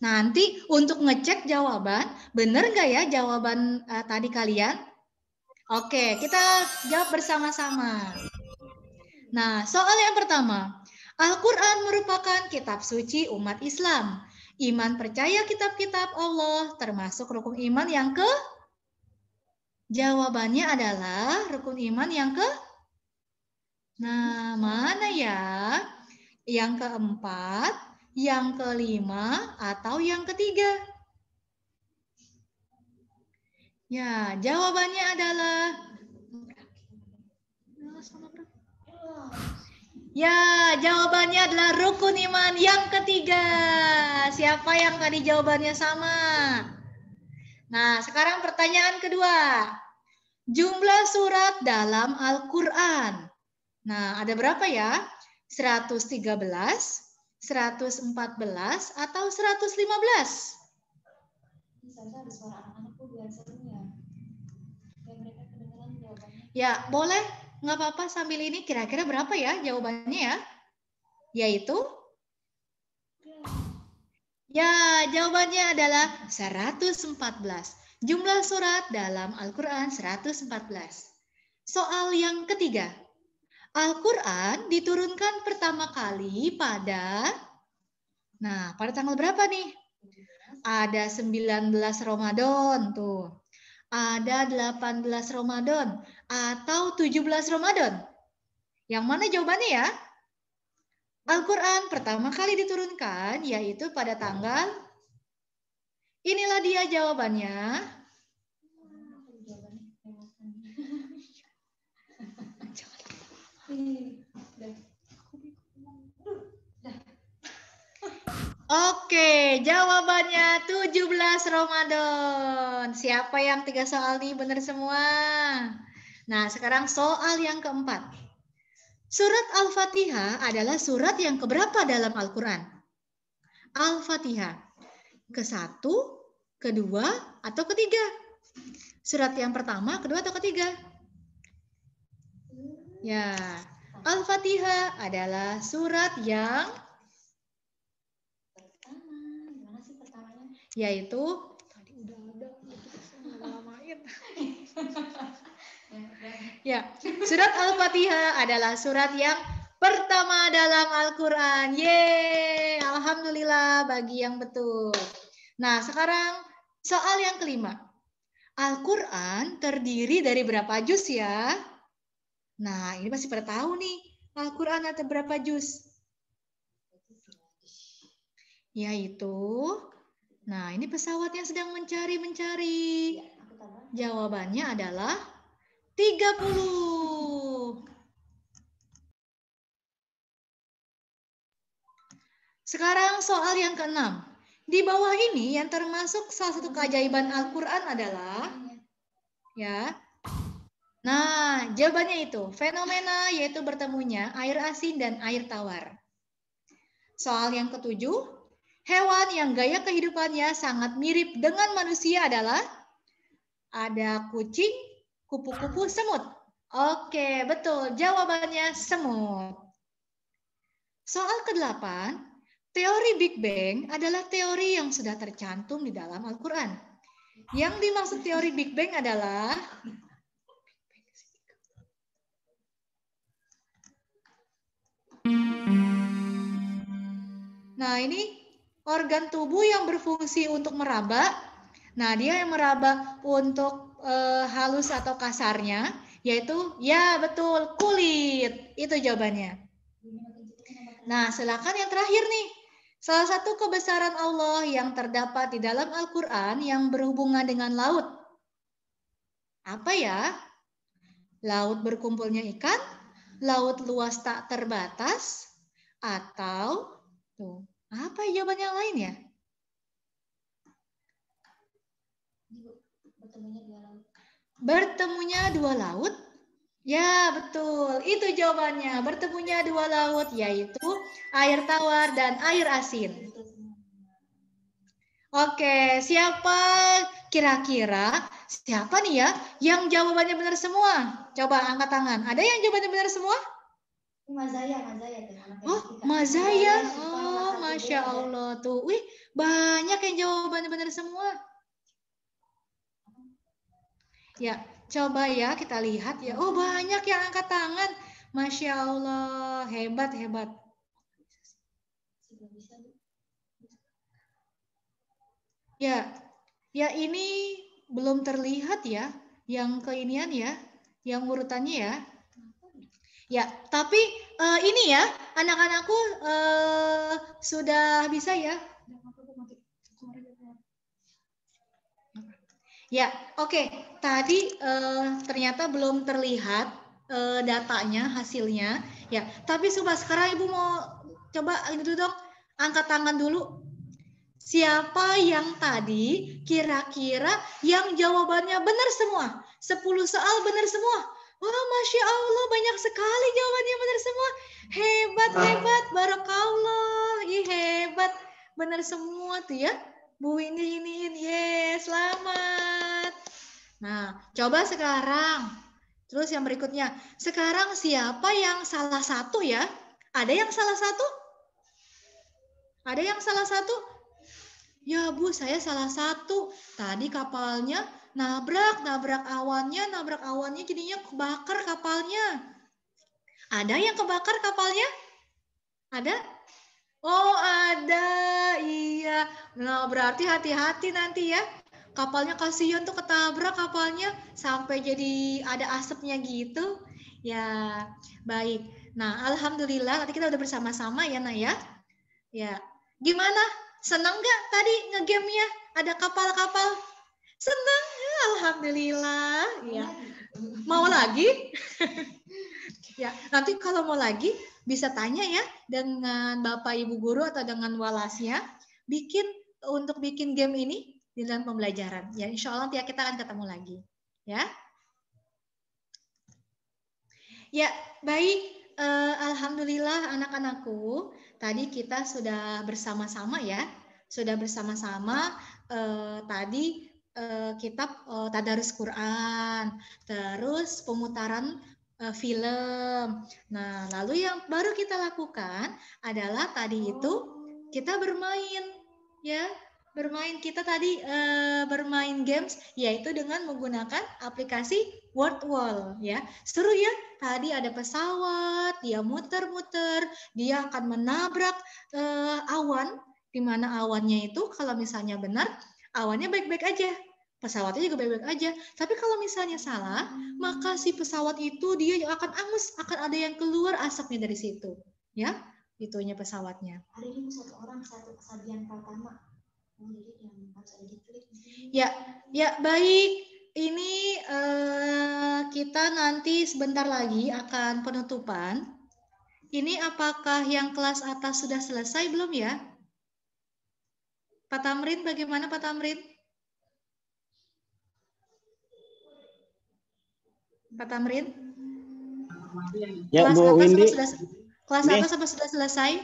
Nanti untuk ngecek jawaban, bener nggak ya jawaban tadi kalian? Oke, kita jawab bersama-sama. Nah, soal yang pertama. Al-Quran merupakan kitab suci umat Islam. Iman percaya kitab-kitab Allah termasuk rukun iman yang ke? Jawabannya adalah rukun iman yang ke? Nah, mana ya? Yang keempat, yang kelima, atau yang ketiga? Ya, jawabannya adalah ya, jawabannya adalah rukun iman yang ketiga. Siapa yang tadi jawabannya sama? Nah, sekarang pertanyaan kedua. Jumlah surat dalam Al-Quran. Nah, ada berapa ya? 113, 114, atau 115? Ya, boleh. Nggak apa-apa sambil ini kira-kira berapa ya jawabannya ya? Yaitu? Ya, jawabannya adalah 114. Jumlah surat dalam Al-Quran 114. Soal yang ketiga. Al-Quran diturunkan pertama kali pada... Nah, pada tanggal berapa nih? Ada 19 Ramadan tuh. Ada 18 Ramadan atau 17 Ramadan. Yang mana jawabannya ya? Al-Quran pertama kali diturunkan yaitu pada tanggal, inilah dia jawabannya. Oke, jawabannya 17 Ramadan. Siapa yang 3 soal nih benar semua? Nah, sekarang soal yang keempat. Surat Al-Fatihah adalah surat yang keberapa dalam Al-Quran? Al-Fatihah. Ke-1, kedua, atau ketiga? Surat yang pertama, kedua, atau ketiga? Ya, Al-Fatihah adalah surat yang yaitu tadi udah ada lamain. Ya, surat Al-Fatihah adalah surat yang pertama dalam Al-Quran. Yeay, alhamdulillah bagi yang betul. Nah, sekarang soal yang kelima. Al-Quran terdiri dari berapa juz ya? Nah, ini pasti pada tahu nih. Al-Quran ada berapa juz? Yaitu, nah ini pesawat yang sedang mencari. Jawabannya adalah 30. Sekarang soal yang ke-6. Di bawah ini yang termasuk salah satu keajaiban Al-Quran adalah, ya. Nah, jawabannya itu fenomena yaitu bertemunya air asin dan air tawar. Soal yang ke-7, hewan yang gaya kehidupannya sangat mirip dengan manusia adalah ada kucing, kupu-kupu, semut. Oke, betul. Jawabannya semut. Soal ke-8, teori Big Bang adalah teori yang sudah tercantum di dalam Al-Quran. Yang dimaksud teori Big Bang adalah nah ini organ tubuh yang berfungsi untuk meraba. Nah dia yang meraba untuk halus atau kasarnya, yaitu ya betul kulit. Itu jawabannya. Nah silakan yang terakhir nih. Salah satu kebesaran Allah yang terdapat di dalam Al-Quran yang berhubungan dengan laut. Apa ya? Laut berkumpulnya ikan, laut luas tak terbatas, atau tuh, apa jawaban yang lain ya? Bertemunya dua laut? Ya, betul. Itu jawabannya. Bertemunya dua laut, yaitu air tawar dan air asin. Oke, siapa kira-kira siapa nih ya yang jawabannya benar semua? Coba angkat tangan. Ada yang jawabannya benar semua? Mazaya. Oh, Mazaya. Oh, Masya Allah tuh. Wih, banyak yang jawabannya benar semua. Ya, coba ya kita lihat ya. Oh, banyak yang angkat tangan. Masya Allah, hebat. Ya ini belum terlihat ya, yang keinian ya, yang urutannya ya. Ya, tapi ini ya, anak-anakku sudah bisa ya. Ya, oke. Tadi ternyata belum terlihat datanya, hasilnya. Ya, tapi coba sekarang Ibu mau coba itu dong, angkat tangan dulu. Siapa yang tadi kira-kira yang jawabannya benar semua? 10 soal benar semua. Wah, Masya Allah, banyak sekali jawabannya benar semua. Hebat, barakallah. Ih, hebat. Benar semua tuh ya. Bu ini, selamat. Nah, coba sekarang. Terus yang berikutnya. Sekarang siapa yang salah satu ya? Ada yang salah satu? Ada yang salah satu? Ya Bu, saya salah satu. Tadi kapalnya nabrak awannya jadinya kebakar kapalnya. Ada yang kebakar kapalnya? Ada? Oh ada, iya. Nah berarti hati-hati nanti ya. Kapalnya kasihan tuh ketabrak kapalnya sampai jadi ada asapnya gitu. Ya baik. Nah alhamdulillah nanti kita udah bersama-sama ya Nak ya. Ya gimana? Senang nggak tadi nge-game-nya? Ada kapal-kapal? Senang? Ya, alhamdulillah. Ya. Mau lagi? Ya, nanti kalau mau lagi bisa tanya ya dengan Bapak Ibu guru atau dengan walasnya untuk bikin game ini di dalam pembelajaran. Ya, insya Allah nanti kita akan ketemu lagi. Ya. Ya, baik. Alhamdulillah anak-anakku, tadi kita sudah bersama-sama ya, tadi kitab Tadarus Quran, terus pemutaran film. Nah, lalu yang baru kita lakukan adalah tadi itu kita bermain ya. Kita tadi bermain games yaitu dengan menggunakan aplikasi Wordwall ya. Seru ya. Tadi ada pesawat, dia muter-muter, dia akan menabrak awan, di mana awannya itu kalau misalnya benar, awannya baik-baik aja. pesawatnya juga baik-baik aja. Tapi kalau misalnya salah, maka si pesawat itu dia akan angus, akan ada yang keluar asapnya dari situ. Ya, itunya pesawatnya. Hari ini satu orang satu kesadian pertama. Jadi yang harus ada di klik. Ya baik. Ini kita nanti sebentar lagi akan penutupan. Ini apakah yang kelas atas sudah selesai belum ya? Pak Tamrin, bagaimana Pak Tamrin? Pak Tamrin? Ya, Kelas Bu atas Windy. Kelas atas apa sudah selesai?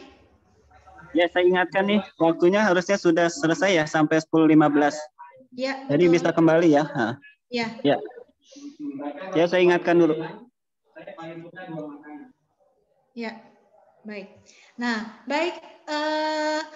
Ya, saya ingatkan nih, waktunya harusnya sudah selesai ya, sampai 10.15. Ya. Jadi betul. bisa kembali ya. Ya. Ya, saya ingatkan dulu. Ya, baik. Nah, baik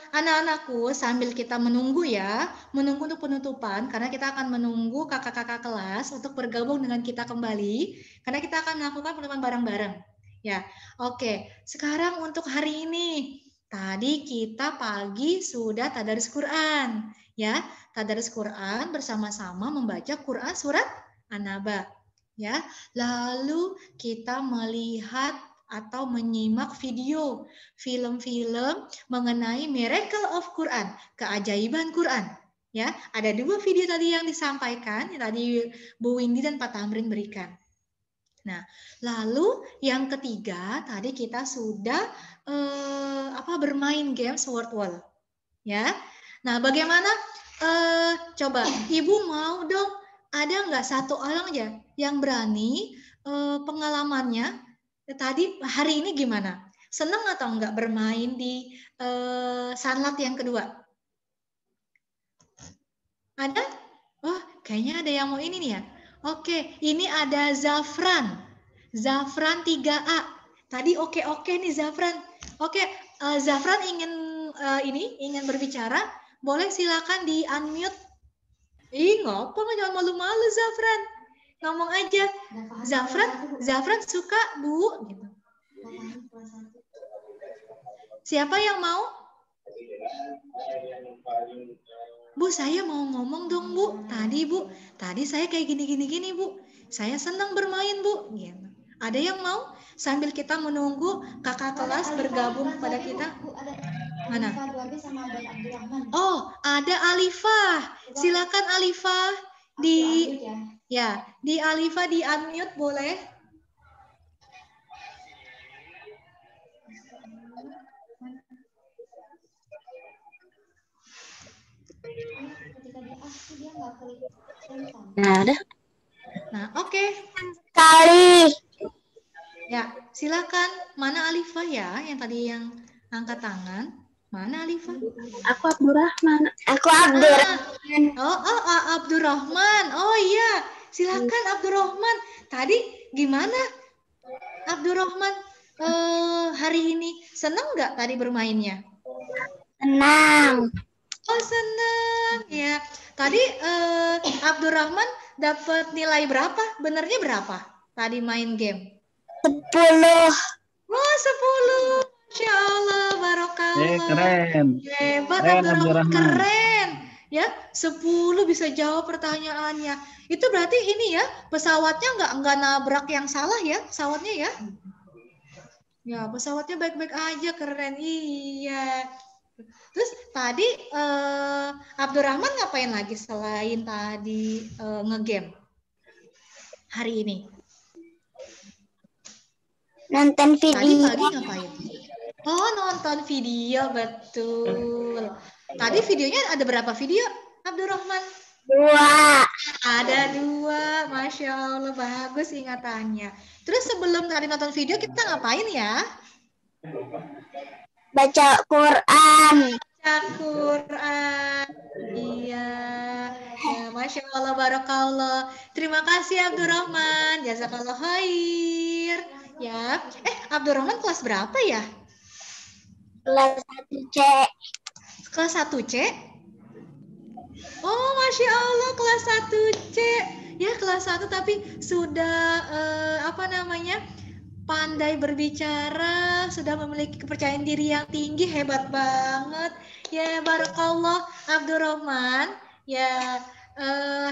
anak-anakku, sambil kita menunggu ya, menunggu untuk penutupan, karena kita akan menunggu kakak-kakak kelas untuk bergabung dengan kita kembali, karena kita akan melakukan penutupan bareng-bareng. Ya, oke. Sekarang untuk hari ini, tadi kita pagi sudah tadarus Quran, ya. Tadarus Quran bersama-sama membaca Quran surat An-Naba, ya. Lalu kita melihat atau menyimak video film-film mengenai Miracle of Quran, keajaiban Quran. Ya, ada 2 video tadi yang disampaikan, yang tadi Bu Windy dan Pak Tamrin berikan. Nah, lalu yang ketiga tadi kita sudah bermain games word wall, ya. Nah, bagaimana? Coba Ibu mau dong, ada nggak satu orang aja yang berani pengalamannya tadi hari ini gimana? Senang atau enggak bermain di Sunlight yang kedua? Ada? Oh, kayaknya ada yang mau ini nih ya. Oke, ini ada Zafran. Zafran 3A. Tadi oke nih Zafran. Oke, Zafran ingin berbicara. Boleh silakan di unmute. Ngapa jangan malu-malu Zafran. Ngomong aja. Zafran suka Bu gitu. Siapa yang mau? Bu, saya mau ngomong dong Bu. Tadi saya kayak gini Bu. Saya senang bermain Bu. Gitu. Ada yang mau? Sambil kita menunggu kakak kelas bergabung pada kita. Mana? Oh, ada Alifah. Silakan Alifah di Alifah di unmute boleh. Nah, oke. Kali. Ya, silakan. Mana Alifah ya? Yang tadi yang angkat tangan. Mana Alifah? Aku Abdurrahman. Aku Abdurrahman. Abdurrahman. Oh iya, silakan Abdurrahman. Tadi gimana? Abdurrahman hari ini senang nggak tadi bermainnya? Senang. Oh, senang ya. Tadi Abdurrahman dapat nilai berapa? Benernya berapa? Tadi main game. 10. Wah, 10. Masya Allah, barokallah. Keren. Hebat Abdurrahman, keren. Ya, 10 bisa jawab pertanyaannya. Itu berarti ini ya, pesawatnya nggak nabrak yang salah ya, pesawatnya ya? Ya, pesawatnya baik-baik aja, keren. Iya. Terus tadi Abdurrahman ngapain lagi selain tadi ngegame hari ini? Nonton video. Tadi pagi ngapain? Oh, nonton video, betul. Tadi videonya ada berapa video, Abdurrahman? 2. Ada 2, Masya Allah, bagus ingatannya. Terus sebelum tadi nonton video, kita ngapain ya? Baca Quran. Baca Quran. Iya. Ya, Masya Allah, barakallah. Terima kasih Abdurrahman. Jazakallah khair. Ya. Abdurrahman kelas berapa ya? Kelas 1C. Kelas 1C? Oh, Masya Allah, kelas 1C. Ya, kelas 1 tapi sudah pandai berbicara, sudah memiliki kepercayaan diri yang tinggi, hebat banget. Ya, barakallah Abdurrahman. Ya,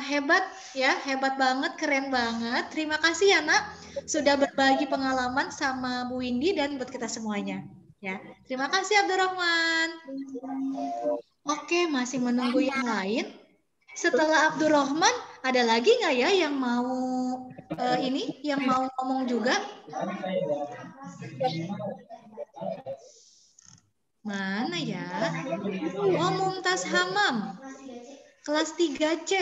hebat ya, hebat banget, keren banget. Terima kasih ya Nak, sudah berbagi pengalaman sama Bu Windy dan buat kita semuanya. Ya, terima kasih Abdurrahman. Oke, masih menunggu yang lain. Setelah Abdurrahman, ada lagi nggak ya yang mau yang mau ngomong juga? Mana ya? Oh, Mumtaz Hamam, kelas 3C.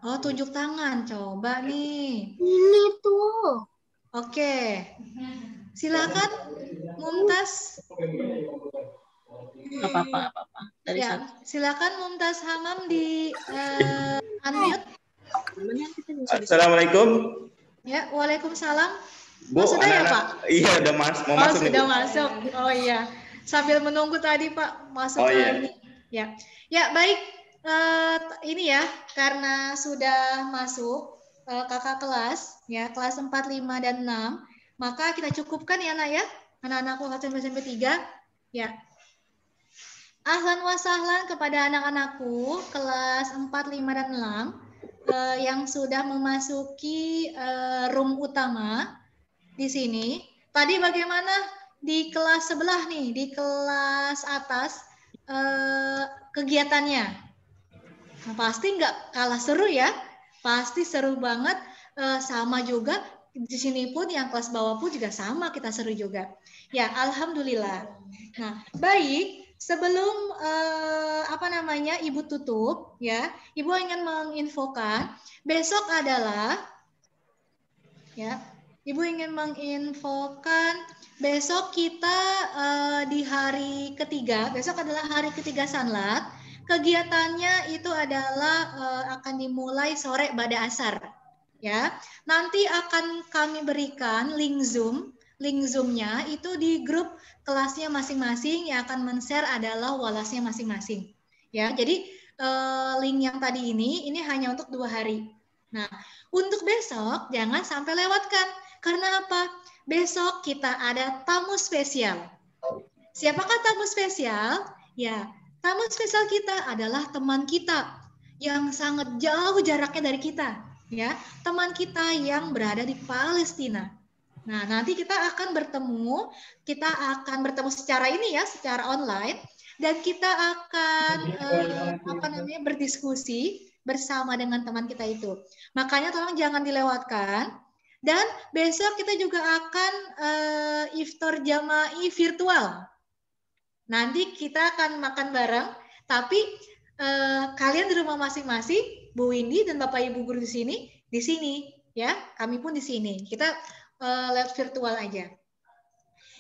Oh, tunjuk tangan, coba nih. Ini tuh. Oke, silakan Mumtaz. Apa-apa. Ya, silakan Mumtaz Hamam di unmute. Assalamualaikum. Ya, waalaikumsalam. Bu, sudah ya Pak? Iya, udah mau masuk. Sudah masuk. Oh iya, sambil menunggu tadi Pak masuk lagi. Ya, ya baik. Ini ya, karena sudah masuk kakak kelas, ya kelas 4, 5, dan 6, maka kita cukupkan ya Nak ya, anak-anakku SMP 3. Ya, ahlan wa sahlan kepada anak-anakku kelas 4, 5, dan 6 yang sudah memasuki room utama di sini. Tadi bagaimana di kelas sebelah nih, di kelas atas kegiatannya? Nah, pasti nggak kalah seru ya, pasti seru banget. Sama juga di sini pun yang kelas bawah pun juga sama, kita seru juga. Ya, alhamdulillah. Nah, baik. Sebelum Ibu tutup, ya, Ibu ingin menginfokan besok adalah, ya, Ibu ingin menginfokan besok kita di hari ketiga. Besok adalah hari ketiga Sanlat. Kegiatannya itu adalah akan dimulai sore pada asar, ya. Nanti akan kami berikan link Zoom-nya itu di grup kelasnya masing-masing. Yang akan men-share adalah walasnya masing-masing, ya. Jadi link yang tadi ini hanya untuk 2 hari. Nah, untuk besok jangan sampai lewatkan. Karena apa? Besok kita ada tamu spesial. Siapakah tamu spesial? Ya, tamu spesial kita adalah teman kita yang sangat jauh jaraknya dari kita, ya. Teman kita yang berada di Palestina. Nah, nanti kita akan bertemu secara ini ya, secara online, dan kita akan berdiskusi bersama dengan teman kita itu. Makanya tolong jangan dilewatkan. Dan besok kita juga akan iftar jama'i virtual. Nanti kita akan makan bareng, tapi kalian di rumah masing-masing, Bu Windy dan Bapak Ibu guru di sini, ya. Kami pun di sini. Kita lewat virtual aja.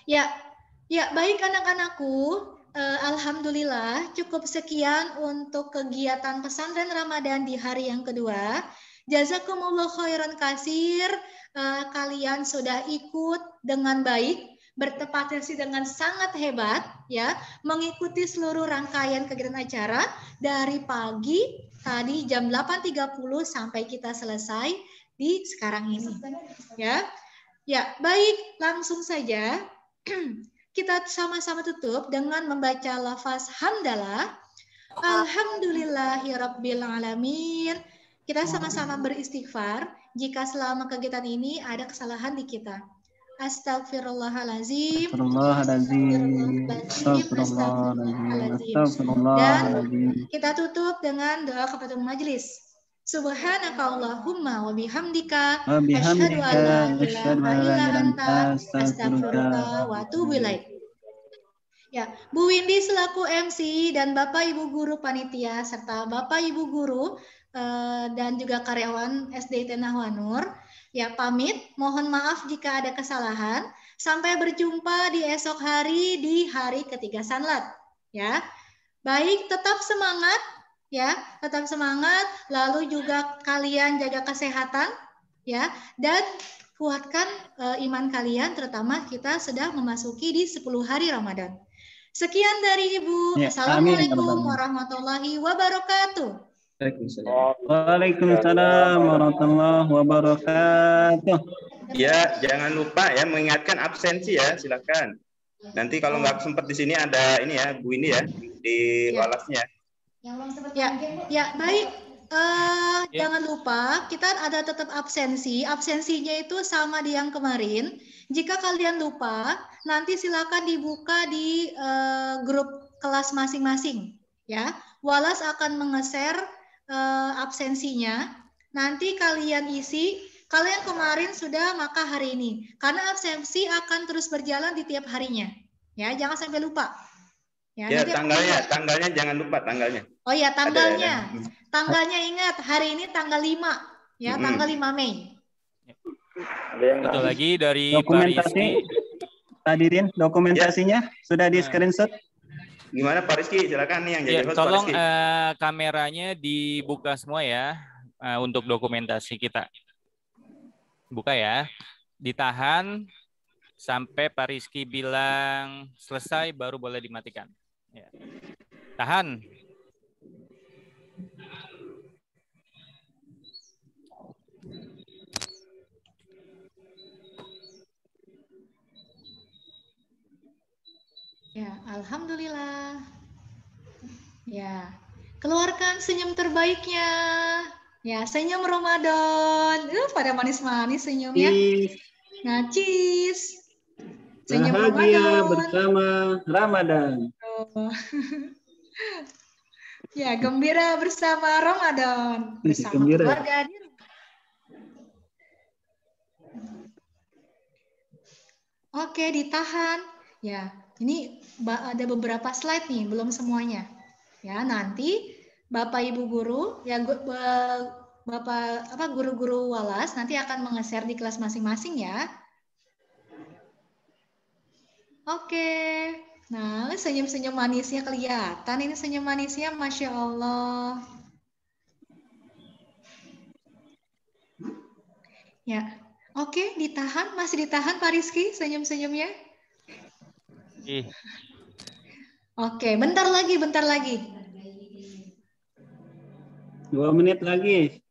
Ya, baik anak-anakku. Alhamdulillah cukup sekian untuk kegiatan pesantren Ramadan di hari yang kedua. Jazakumullah khairan katsir. Kalian sudah ikut dengan baik, berpartisipasi dengan sangat hebat, ya, mengikuti seluruh rangkaian kegiatan acara dari pagi tadi jam 8.30 sampai kita selesai di sekarang ini, ya. Ya, baik, langsung saja kita sama-sama tutup dengan membaca lafaz hamdalah. Alhamdulillahirabbil alamin. Kita sama-sama beristighfar jika selama kegiatan ini ada kesalahan di kita. Astagfirullahalazim. Dan kita tutup dengan doa kafaratul majlis. Subhanakallahumma wa bihamdika asyhadu an la ilaha illa anta astaghfiruka wa atubu ilaik. Ya, Bu Windy selaku MC dan Bapak Ibu guru panitia serta Bapak Ibu guru dan juga karyawan SDIT Nahwanur, ya pamit. Mohon maaf jika ada kesalahan. Sampai berjumpa di esok hari di hari ketiga Sanlat. Ya, baik, tetap semangat. Ya, tetap semangat. Lalu juga kalian jaga kesehatan, ya, dan kuatkan iman kalian. Terutama kita sedang memasuki di 10 hari Ramadan. Sekian dari Ibu. Ya, Assalamualaikum warahmatullahi wabarakatuh. Waalaikumsalam warahmatullahi wabarakatuh. Ya, jangan lupa ya mengingatkan absensi ya, silakan. Nanti kalau nggak sempat di sini ada ini ya, Bu ini ya di walasnya. Ya, baik. Jangan lupa kita ada tetap absensi. Absensinya itu sama di yang kemarin. Jika kalian lupa, nanti silakan dibuka di grup kelas masing-masing. Ya, Walas akan mengeser absensinya. Nanti kalian isi. Kalian kemarin sudah, maka hari ini. Karena absensi akan terus berjalan di tiap harinya. Ya, jangan sampai lupa. Ya, tanggalnya jangan lupa tanggalnya. Oh ya, tanggalnya. Tanggalnya ingat, hari ini tanggal 5. Ya, tanggal 5 Mei. Satu lagi dari dokumentasi. Hadirin, dokumentasinya sudah di screenshot. Gimana Pak Rizky? Silakan nih yang jadi host. Tolong kameranya dibuka semua ya untuk dokumentasi kita. Buka ya. Ditahan sampai Pak Rizky bilang selesai baru boleh dimatikan. Ya. Tahan. Ya, alhamdulillah. Ya, keluarkan senyum terbaiknya. Ya, senyum Ramadan. Pada manis-manis senyumnya. Nah, cheese. Senyum bahagia Ramadan. bersama Ramadan. Oh. Ya, gembira bersama Ramadan. Bersama keluarga di rumah. Oke, ditahan. Ya, ini ada beberapa slide nih, belum semuanya. Ya, nanti Bapak Ibu guru, ya Bapak guru-guru Walas nanti akan mengeser di kelas masing-masing ya. Oke. Nah, senyum-senyum manisnya kelihatan. Ini senyum manisnya, Masya Allah. Ya, oke, ditahan. Masih ditahan Pak Rizky senyum-senyumnya? Oke, bentar lagi. 2 menit lagi.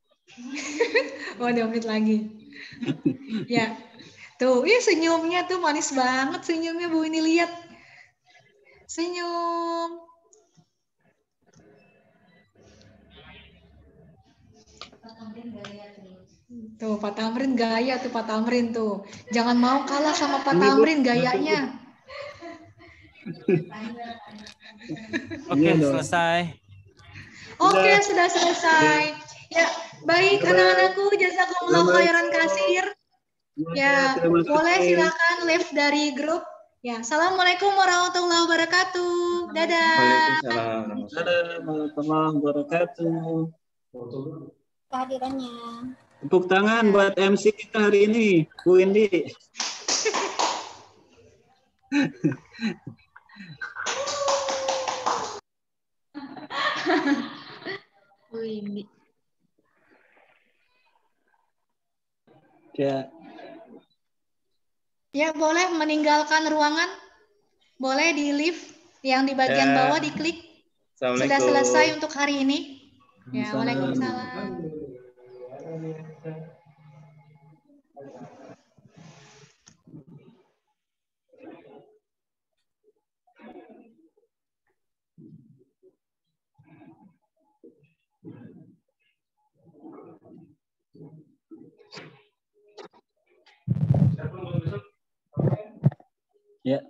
Oh, 2 menit lagi. Ya, tuh, senyumnya tuh manis banget senyumnya Bu. Ini lihat. Senyum. Tuh, Pak Tamrin gaya tuh, Pak Tamrin tuh. Jangan mau kalah sama Pak Tamrin gayanya. Oke, selesai. Oke, sudah selesai. Ya, baik anak-anakku, jazakumullah khairan kasir. Ya, boleh silakan live dari grup. Ya, assalamualaikum warahmatullahi wabarakatuh. Dadah. Waalaikumsalam warahmatullahi wabarakatuh. Kehadirannya. Tepuk tangan buat MC kita hari ini, Bu Indi. Bu Indi. Ya. Ya, boleh meninggalkan ruangan. Boleh di lift yang di bagian bawah diklik. Sudah selesai untuk hari ini. Ya, waalaikumsalam. Ya.